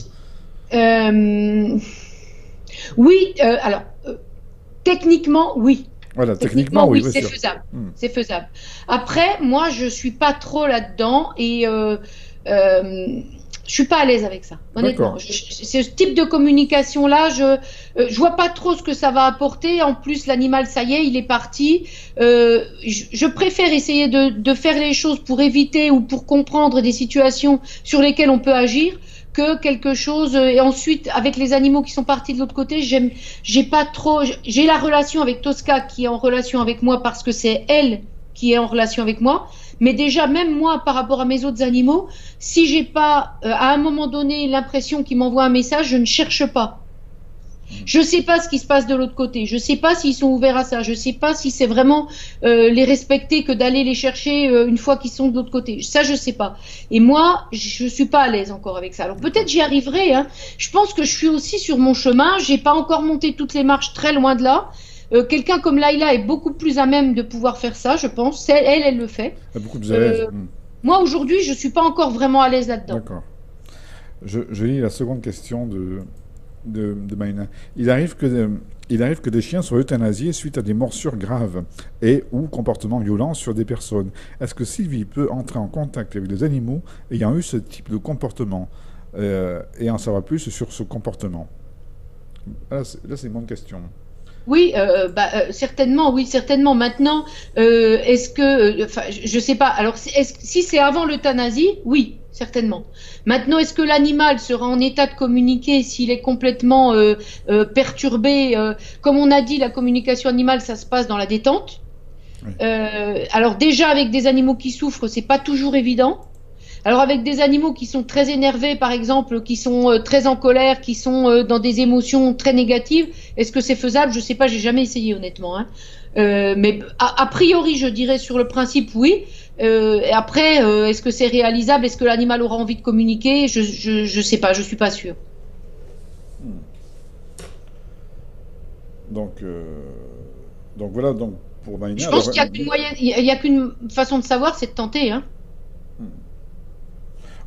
Euh, oui, alors, techniquement, oui. Voilà, techniquement, Techniquement, oui, oui, bien c'est sûr. faisable. Hmm. C'est faisable. Après, moi, je suis pas trop là-dedans et je suis pas à l'aise avec ça, honnêtement. D'accord. Ce type de communication-là, je vois pas trop ce que ça va apporter. En plus, l'animal, ça y est, il est parti. Je préfère essayer de faire les choses pour éviter ou pour comprendre des situations sur lesquelles on peut agir que quelque chose. Et ensuite, avec les animaux qui sont partis de l'autre côté, j'ai pas trop. J'ai la relation avec Tosca qui est en relation avec moi parce que c'est elle qui est en relation avec moi. Mais déjà, même moi, par rapport à mes autres animaux, si j'ai pas, à un moment donné, l'impression qu'ils m'envoient un message, je ne cherche pas. Je ne sais pas ce qui se passe de l'autre côté. Je ne sais pas s'ils sont ouverts à ça. Je ne sais pas si c'est vraiment les respecter que d'aller les chercher une fois qu'ils sont de l'autre côté. Ça, je ne sais pas. Et moi, je ne suis pas à l'aise encore avec ça. Alors peut-être j'y arriverai. Hein. Je pense que je suis aussi sur mon chemin. Je n'ai pas encore monté toutes les marches, très loin de là. Quelqu'un comme Laïla est beaucoup plus à même de pouvoir faire ça, je pense. Elle le fait. Il y a beaucoup plus à l'aise. Moi, aujourd'hui, je ne suis pas encore vraiment à l'aise là-dedans. D'accord. Je lis la seconde question de Maïna. Il arrive que des chiens soient euthanasiés suite à des morsures graves et ou comportements violents sur des personnes. Est-ce que Sylvie peut entrer en contact avec des animaux ayant eu ce type de comportement et en savoir plus sur ce comportement? Là, c'est une bonne question. Oui, certainement, oui, certainement. Maintenant, est-ce que, enfin, je sais pas. Alors, si c'est avant l'euthanasie, oui, certainement. Maintenant, est-ce que l'animal sera en état de communiquer s'il est complètement perturbé? Comme on a dit, la communication animale, ça se passe dans la détente. Oui. Alors déjà, avec des animaux qui souffrent, c'est pas toujours évident. Alors avec des animaux qui sont très énervés, par exemple, qui sont très en colère, qui sont dans des émotions très négatives, est-ce que c'est faisable? Je sais pas, j'ai jamais essayé honnêtement. Hein. Mais a priori, je dirais sur le principe, oui. Et après, est-ce que c'est réalisable? Est-ce que l'animal aura envie de communiquer? Je sais pas, je suis pas sûre. Donc voilà, donc pour Maïna. Je pense qu'il y a qu'une façon de savoir, c'est de tenter. Hein.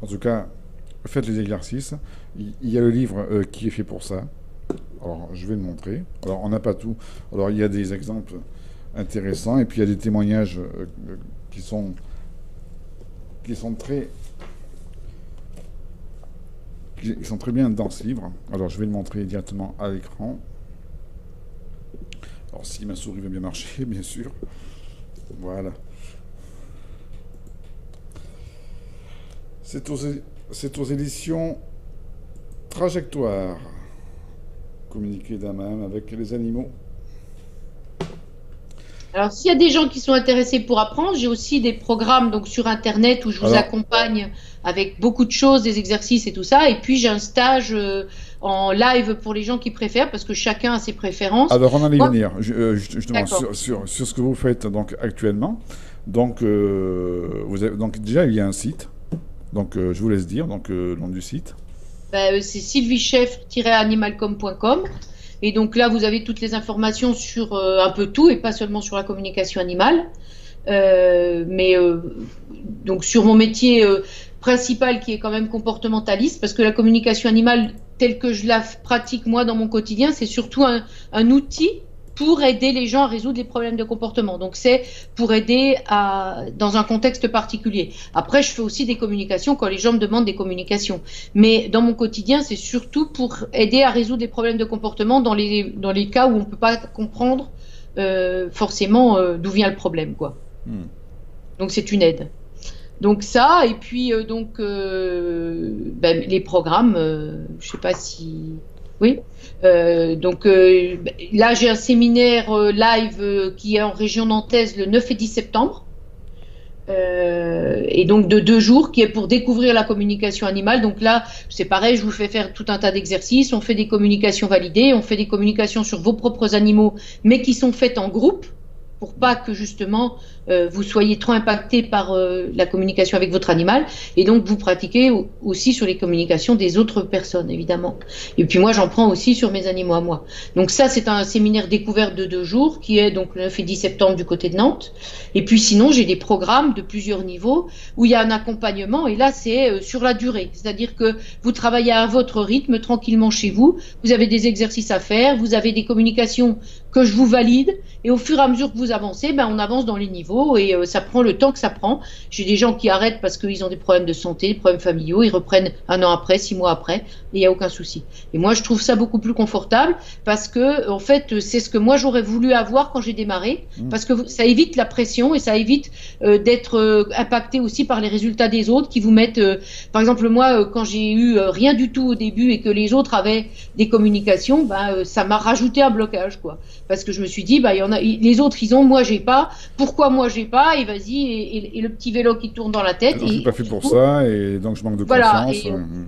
En tout cas, faites les exercices. Il y a le livre qui est fait pour ça. Alors, je vais le montrer. Alors, on n'a pas tout. Alors, il y a des exemples intéressants et puis il y a des témoignages qui sont très bien dans ce livre. Alors, je vais le montrer directement à l'écran. Alors, si ma souris veut bien marcher, bien sûr. Voilà. C'est aux éditions Trajectoire. Communiquer d'un même avec les animaux. Alors, s'il y a des gens qui sont intéressés pour apprendre, j'ai aussi des programmes donc sur Internet où je vous accompagne avec beaucoup de choses, des exercices et tout ça. Et puis, j'ai un stage en live pour les gens qui préfèrent, parce que chacun a ses préférences. Alors, on allait y venir, justement, sur ce que vous faites donc, actuellement. Donc, donc, déjà, il y a un site. Donc, je vous laisse dire le nom du site. C'est sylviechef-animalcom.com. Et donc là, vous avez toutes les informations sur un peu tout et pas seulement sur la communication animale. Donc sur mon métier principal qui est quand même comportementaliste, parce que la communication animale telle que je la pratique moi dans mon quotidien, c'est surtout un outil pour aider les gens à résoudre les problèmes de comportement. Donc c'est pour aider dans un contexte particulier. Après, je fais aussi des communications quand les gens me demandent des communications. Mais dans mon quotidien, c'est surtout pour aider à résoudre des problèmes de comportement dans les cas où on ne peut pas comprendre forcément d'où vient le problème, quoi. Donc c'est une aide. Donc ça, et puis les programmes, je sais pas si... Oui. Là, j'ai un séminaire live qui est en région nantaise le 9 et 10 septembre. Et donc de 2 jours, qui est pour découvrir la communication animale. Donc là, c'est pareil, je vous fais faire tout un tas d'exercices. On fait des communications validées, on fait des communications sur vos propres animaux, mais qui sont faites en groupe. pour pas que justement vous soyez trop impacté par la communication avec votre animal, et donc vous pratiquez aussi sur les communications des autres personnes, évidemment. Et puis moi, j'en prends aussi sur mes animaux à moi. Donc ça, c'est un séminaire découverte de 2 jours qui est donc le 9 et 10 septembre du côté de Nantes. Et puis sinon, j'ai des programmes de plusieurs niveaux où il y a un accompagnement, et là, c'est sur la durée. C'est-à-dire que vous travaillez à votre rythme, tranquillement chez vous, vous avez des exercices à faire, vous avez des communications que je vous valide, et au fur et à mesure que vous avancez, ben, on avance dans les niveaux, et ça prend le temps que ça prend. J'ai des gens qui arrêtent parce qu'ils ont des problèmes de santé, des problèmes familiaux, ils reprennent 1 an après, 6 mois après, et il n'y a aucun souci. Et moi, je trouve ça beaucoup plus confortable, parce que, en fait, c'est ce que moi j'aurais voulu avoir quand j'ai démarré, parce que ça évite la pression, et ça évite d'être impacté aussi par les résultats des autres qui vous mettent, par exemple, moi, quand j'ai eu rien du tout au début et que les autres avaient des communications, ben, ça m'a rajouté un blocage, quoi. Parce que je me suis dit, bah, les autres, ils ont, moi, j'ai pas. Pourquoi moi, j'ai pas? Et vas-y, et le petit vélo qui tourne dans la tête. Alors, je suis pas fait pour ça, et donc je manque de confiance.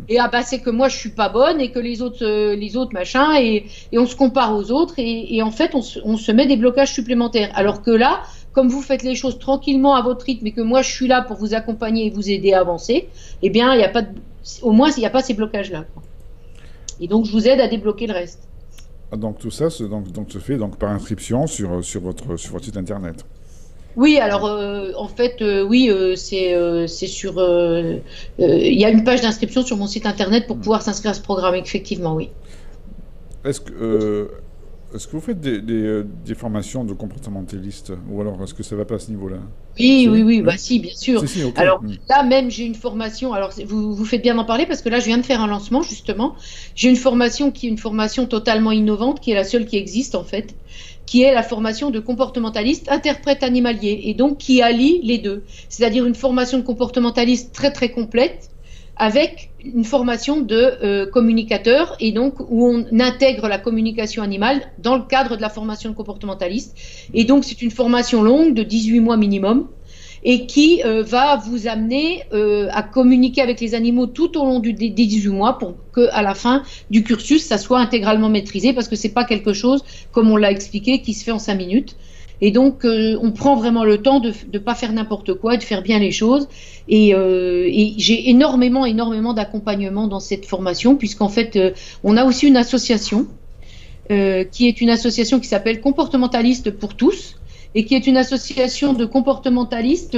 Et ah bah, c'est que moi, je suis pas bonne, et que les autres machin, et on se compare aux autres, et en fait, on se met des blocages supplémentaires. Alors que là, comme vous faites les choses tranquillement à votre rythme, et que moi, je suis là pour vous accompagner et vous aider à avancer, eh bien, il y a pas au moins, il n'y a pas ces blocages-là, quoi. Et donc, je vous aide à débloquer le reste. Donc tout ça se fait donc par inscription sur votre site internet. Oui, alors en fait, oui, c'est sur. Il y a une page d'inscription sur mon site internet pour pouvoir s'inscrire à ce programme, effectivement, oui. Est-ce que vous faites des formations de comportementalistes, ou alors est-ce que ça va pas à ce niveau-là? Oui, bah si, bien sûr. Si, okay. Alors là même, j'ai une formation, alors vous faites bien d'en parler parce que là je viens de faire un lancement justement. J'ai une formation qui est une formation totalement innovante, qui est la seule qui existe en fait, qui est la formation de comportementaliste interprète animalier, et donc qui allie les deux. C'est-à-dire une formation de comportementaliste très très complète, avec une formation de communicateur, et donc où on intègre la communication animale dans le cadre de la formation de comportementaliste. Et donc c'est une formation longue de 18 mois minimum, et qui va vous amener à communiquer avec les animaux tout au long des 18 mois, pour qu'à la fin du cursus, ça soit intégralement maîtrisé, parce que c'est pas quelque chose, comme on l'a expliqué, qui se fait en 5 minutes. Et donc, on prend vraiment le temps de ne pas faire n'importe quoi, de faire bien les choses. Et j'ai énormément d'accompagnement dans cette formation, puisqu'en fait, on a aussi une association, qui est une association qui s'appelle Comportementalistes pour tous, et qui est une association de comportementalistes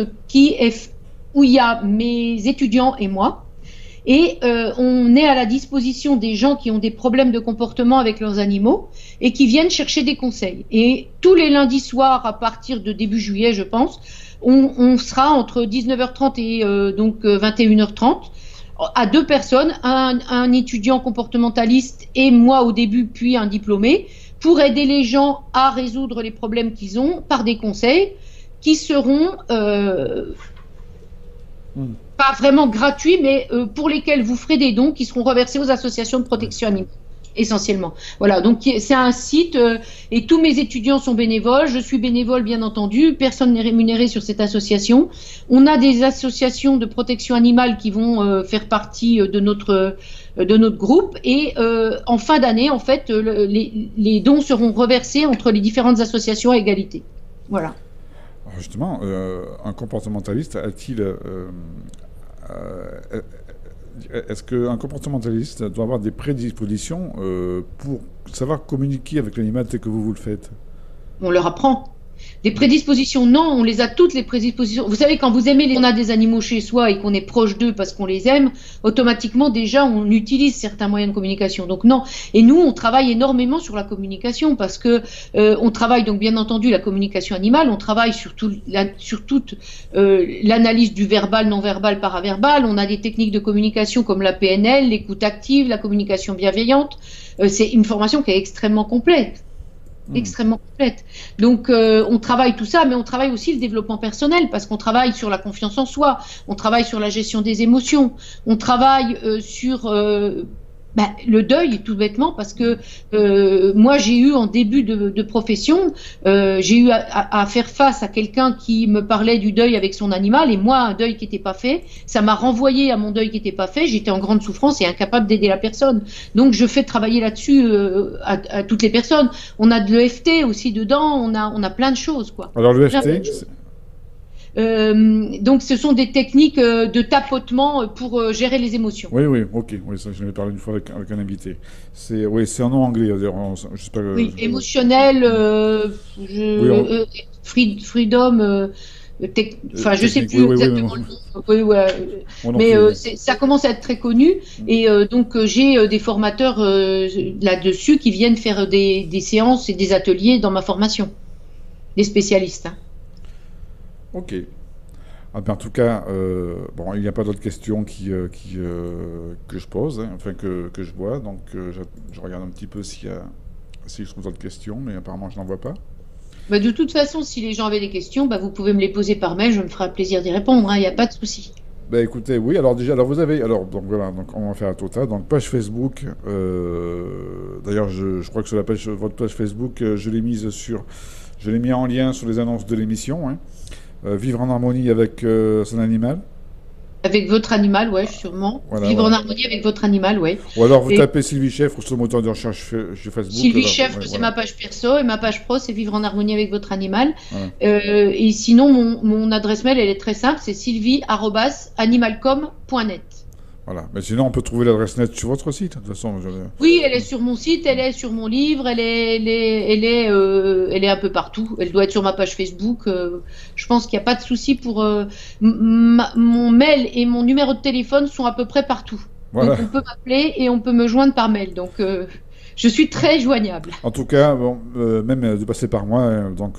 où il y a mes étudiants et moi. Et on est à la disposition des gens qui ont des problèmes de comportement avec leurs animaux et qui viennent chercher des conseils. Et tous les lundis soirs, à partir de début juillet, je pense, on sera entre 19h30 et 21h30 à 2 personnes, un étudiant comportementaliste et moi au début, puis un diplômé, pour aider les gens à résoudre les problèmes qu'ils ont par des conseils qui seront pas vraiment gratuits, mais pour lesquels vous ferez des dons qui seront reversés aux associations de protection animale, essentiellement. Voilà, donc c'est un site et tous mes étudiants sont bénévoles, je suis bénévole bien entendu, personne n'est rémunéré sur cette association. On a des associations de protection animale qui vont faire partie de notre groupe, et en fin d'année, en fait, les dons seront reversés entre les différentes associations à égalité. Voilà. Alors justement, un comportementaliste a-t-il... est-ce qu'un comportementaliste doit avoir des prédispositions pour savoir communiquer avec l'animal tel que vous le faites? On leur apprend. Des prédispositions, non, on les a toutes, les prédispositions. Vous savez, quand vous aimez, on a des animaux chez soi et qu'on est proche d'eux parce qu'on les aime, automatiquement, déjà, on utilise certains moyens de communication. Donc non. Et nous, on travaille énormément sur la communication, parce que on travaille donc bien entendu la communication animale, on travaille sur toute l'analyse du verbal, non-verbal, paraverbal. On a des techniques de communication comme la PNL, l'écoute active, la communication bienveillante. C'est une formation qui est extrêmement complète. Extrêmement complète. Donc on travaille tout ça, mais on travaille aussi le développement personnel, parce qu'on travaille sur la confiance en soi, on travaille sur la gestion des émotions, on travaille sur Ben, le deuil, tout bêtement, parce que moi, j'ai eu en début de profession, j'ai eu à faire face à quelqu'un qui me parlait du deuil avec son animal, et moi, un deuil qui n'était pas fait, ça m'a renvoyé à mon deuil qui n'était pas fait. J'étais en grande souffrance et incapable d'aider la personne. Donc, je fais travailler là-dessus à toutes les personnes. On a de l'EFT aussi dedans, on a plein de choses, quoi. Alors Plein l'EFT, de choses. Donc, ce sont des techniques de tapotement pour gérer les émotions. oui, oui, ok, oui, ça, j'en ai parlé une fois avec un invité. Oui, c'est un nom anglais, d'ailleurs, je sais pas, Oui, émotionnel, oui, freedom, enfin, je sais technique, oui, plus oui, oui, exactement le nom. Oui, ouais. moi non Mais plus. ça commence à être très connu. Et donc, j'ai des formateurs là-dessus qui viennent faire des séances et des ateliers dans ma formation, des spécialistes. Hein. Ok. Ah ben, en tout cas, bon, il n'y a pas d'autres questions que je pose, hein, enfin que je vois, donc je regarde un petit peu si je trouve d'autres questions, mais apparemment je n'en vois pas. Bah, de toute façon, si les gens avaient des questions, bah, vous pouvez me les poser par mail, je me ferai un plaisir d'y répondre, hein, il n'y a pas de souci. Ben écoutez, oui, alors déjà, alors vous avez, alors donc voilà, donc on va faire un total, donc page Facebook, d'ailleurs je crois que sur votre page Facebook, je l'ai mis en lien sur les annonces de l'émission, hein. Vivre en harmonie avec son animal. Avec votre animal, ouais, sûrement. Voilà, Vivre en voilà. harmonie avec votre animal, ouais. Ou alors vous Et tapez Sylvie Chèvre sur le moteur de recherche sur Facebook. Sylvie Là, Chèvre, ouais, c'est voilà. ma page perso et ma page pro, c'est Vivre en harmonie avec votre animal. Voilà. Et sinon, mon adresse mail, elle est très simple, c'est sylvie@animalcom.net. Voilà. Mais sinon, on peut trouver l'adresse net sur votre site, de toute façon. Oui, elle est sur mon site, elle est sur mon livre, elle est un peu partout. Elle doit être sur ma page Facebook. Je pense qu'il n'y a pas de souci pour mon mail et mon numéro de téléphone sont à peu près partout. Donc Voilà. on peut m'appeler et on peut me joindre par mail. Donc je suis très joignable. En tout cas, bon, même de passer par moi, hein, donc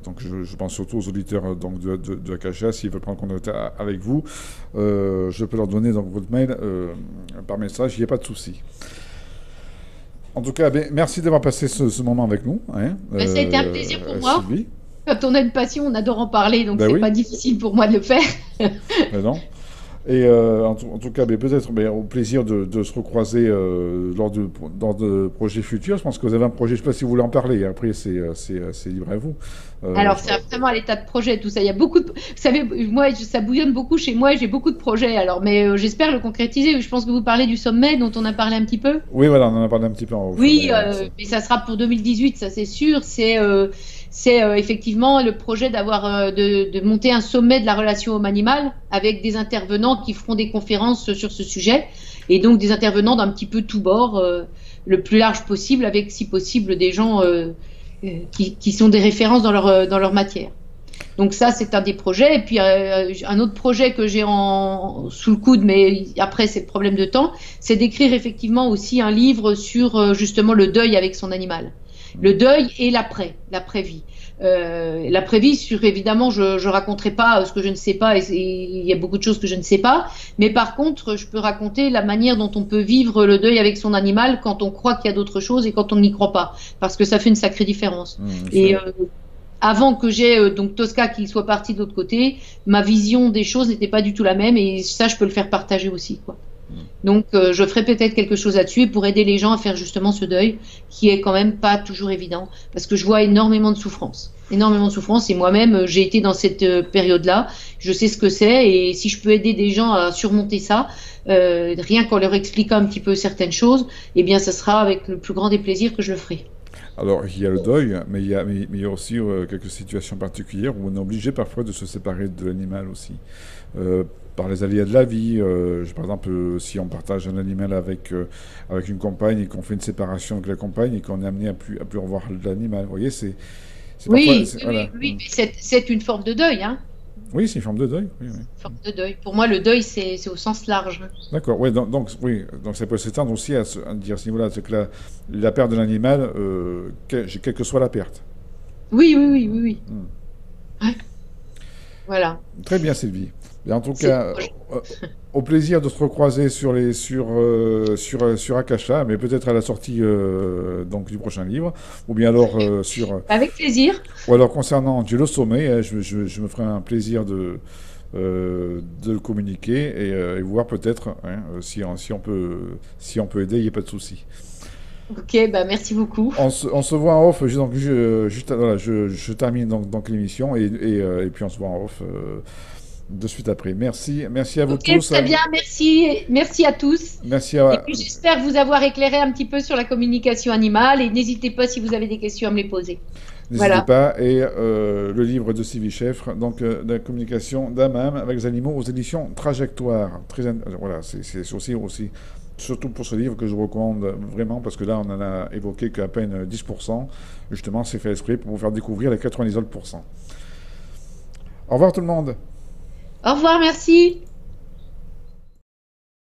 donc je pense surtout aux auditeurs donc de Akasha, s'ils veulent prendre contact avec vous, je peux leur donner donc votre mail par message, il n'y a pas de souci. En tout cas, ben, merci d'avoir passé ce moment avec nous, hein, Ben, ça a été un plaisir pour moi. Sylvie. Quand on a une passion, on adore en parler, donc Ben c'est oui, pas difficile pour moi de le faire. ben non. Et en tout cas, ben, peut-être au plaisir de se recroiser lors de projets futurs. Je pense que vous avez un projet, je ne sais pas si vous voulez en parler, après c'est libre à vous. Alors, Je- c'est vraiment à l'état de projet, tout ça. Il y a beaucoup de... Vous savez, moi, ça bouillonne beaucoup chez moi et j'ai beaucoup de projets. Alors, mais j'espère le concrétiser. Je pense que vous parlez du sommet dont on a parlé un petit peu. Oui, voilà, on en a parlé un petit peu en off, Oui, ça. mais ça sera pour 2018, ça c'est sûr. C'est effectivement le projet de monter un sommet de la relation homme-animal avec des intervenants qui feront des conférences sur ce sujet et donc des intervenants d'un petit peu tout bord, le plus large possible, avec si possible des gens qui sont des références dans leur matière. Donc ça, c'est un des projets. Et puis un autre projet que j'ai sous le coude, mais après c'est le problème de temps, c'est d'écrire effectivement aussi un livre sur justement le deuil avec son animal. Le deuil et l'après-vie. L'après-vie, évidemment, je raconterai pas ce que je ne sais pas, et il y a beaucoup de choses que je ne sais pas, mais par contre, je peux raconter la manière dont on peut vivre le deuil avec son animal quand on croit qu'il y a d'autres choses et quand on n'y croit pas, parce que ça fait une sacrée différence. Et avant que j'ai donc Tosca qui soit parti de l'autre côté, ma vision des choses n'était pas du tout la même, et ça, je peux le faire partager aussi, quoi. Donc, je ferai peut-être quelque chose là-dessus pour aider les gens à faire justement ce deuil qui est quand même pas toujours évident parce que je vois énormément de souffrance. Énormément de souffrance et moi-même, j'ai été dans cette période-là. Je sais ce que c'est et si je peux aider des gens à surmonter ça, rien qu'en leur expliquant un petit peu certaines choses, eh bien, ça sera avec le plus grand des plaisirs que je le ferai. Alors, il y a le deuil, mais il y a aussi quelques situations particulières où on est obligé parfois de se séparer de l'animal aussi. Euh, Par les aléas de la vie, par exemple, si on partage un animal avec une compagne et qu'on fait une séparation avec la compagne et qu'on est amené à plus revoir l'animal, vous voyez, c'est parfois, Oui, oui, voilà. oui, mais c'est une forme de deuil, hein. Oui, c'est une forme de deuil. Oui, oui. Une forme de deuil. Pour moi, le deuil, c'est au sens large. D'accord. Ouais, oui, donc ça peut s'étendre aussi à dire à ce niveau-là, c'est que la perte de l'animal, quelle que soit la perte. Oui, oui, oui, oui, oui. Hmm. Ouais, voilà. Très bien, Sylvie. Et en tout C'est le cas, projet. au plaisir de se recroiser sur Akasha, mais peut-être à la sortie donc du prochain livre, ou bien alors Avec plaisir. ou alors concernant Dieu le sommet, je me ferai un plaisir de le communiquer et voir peut-être hein, si on peut aider, il n'y a pas de souci. Ok, bah merci beaucoup. On se voit en off, donc voilà, je termine donc l'émission et puis on se voit en off de suite après. Merci à vous Ok, tous. très bien, merci, merci à tous. Merci Et à, puis j'espère vous avoir éclairé un petit peu sur la communication animale et n'hésitez pas si vous avez des questions à me les poser. N'hésitez Voilà. pas. Et le livre de Sylvie Cheffre, donc de la communication d'âme avec les animaux aux éditions Trajectoire. Voilà, c'est aussi, surtout pour ce livre que je vous recommande vraiment, parce que là, on en a évoqué qu'à peine 10%. Justement, c'est fait exprès pour vous faire découvrir les 99%. Au revoir tout le monde. Au revoir, merci.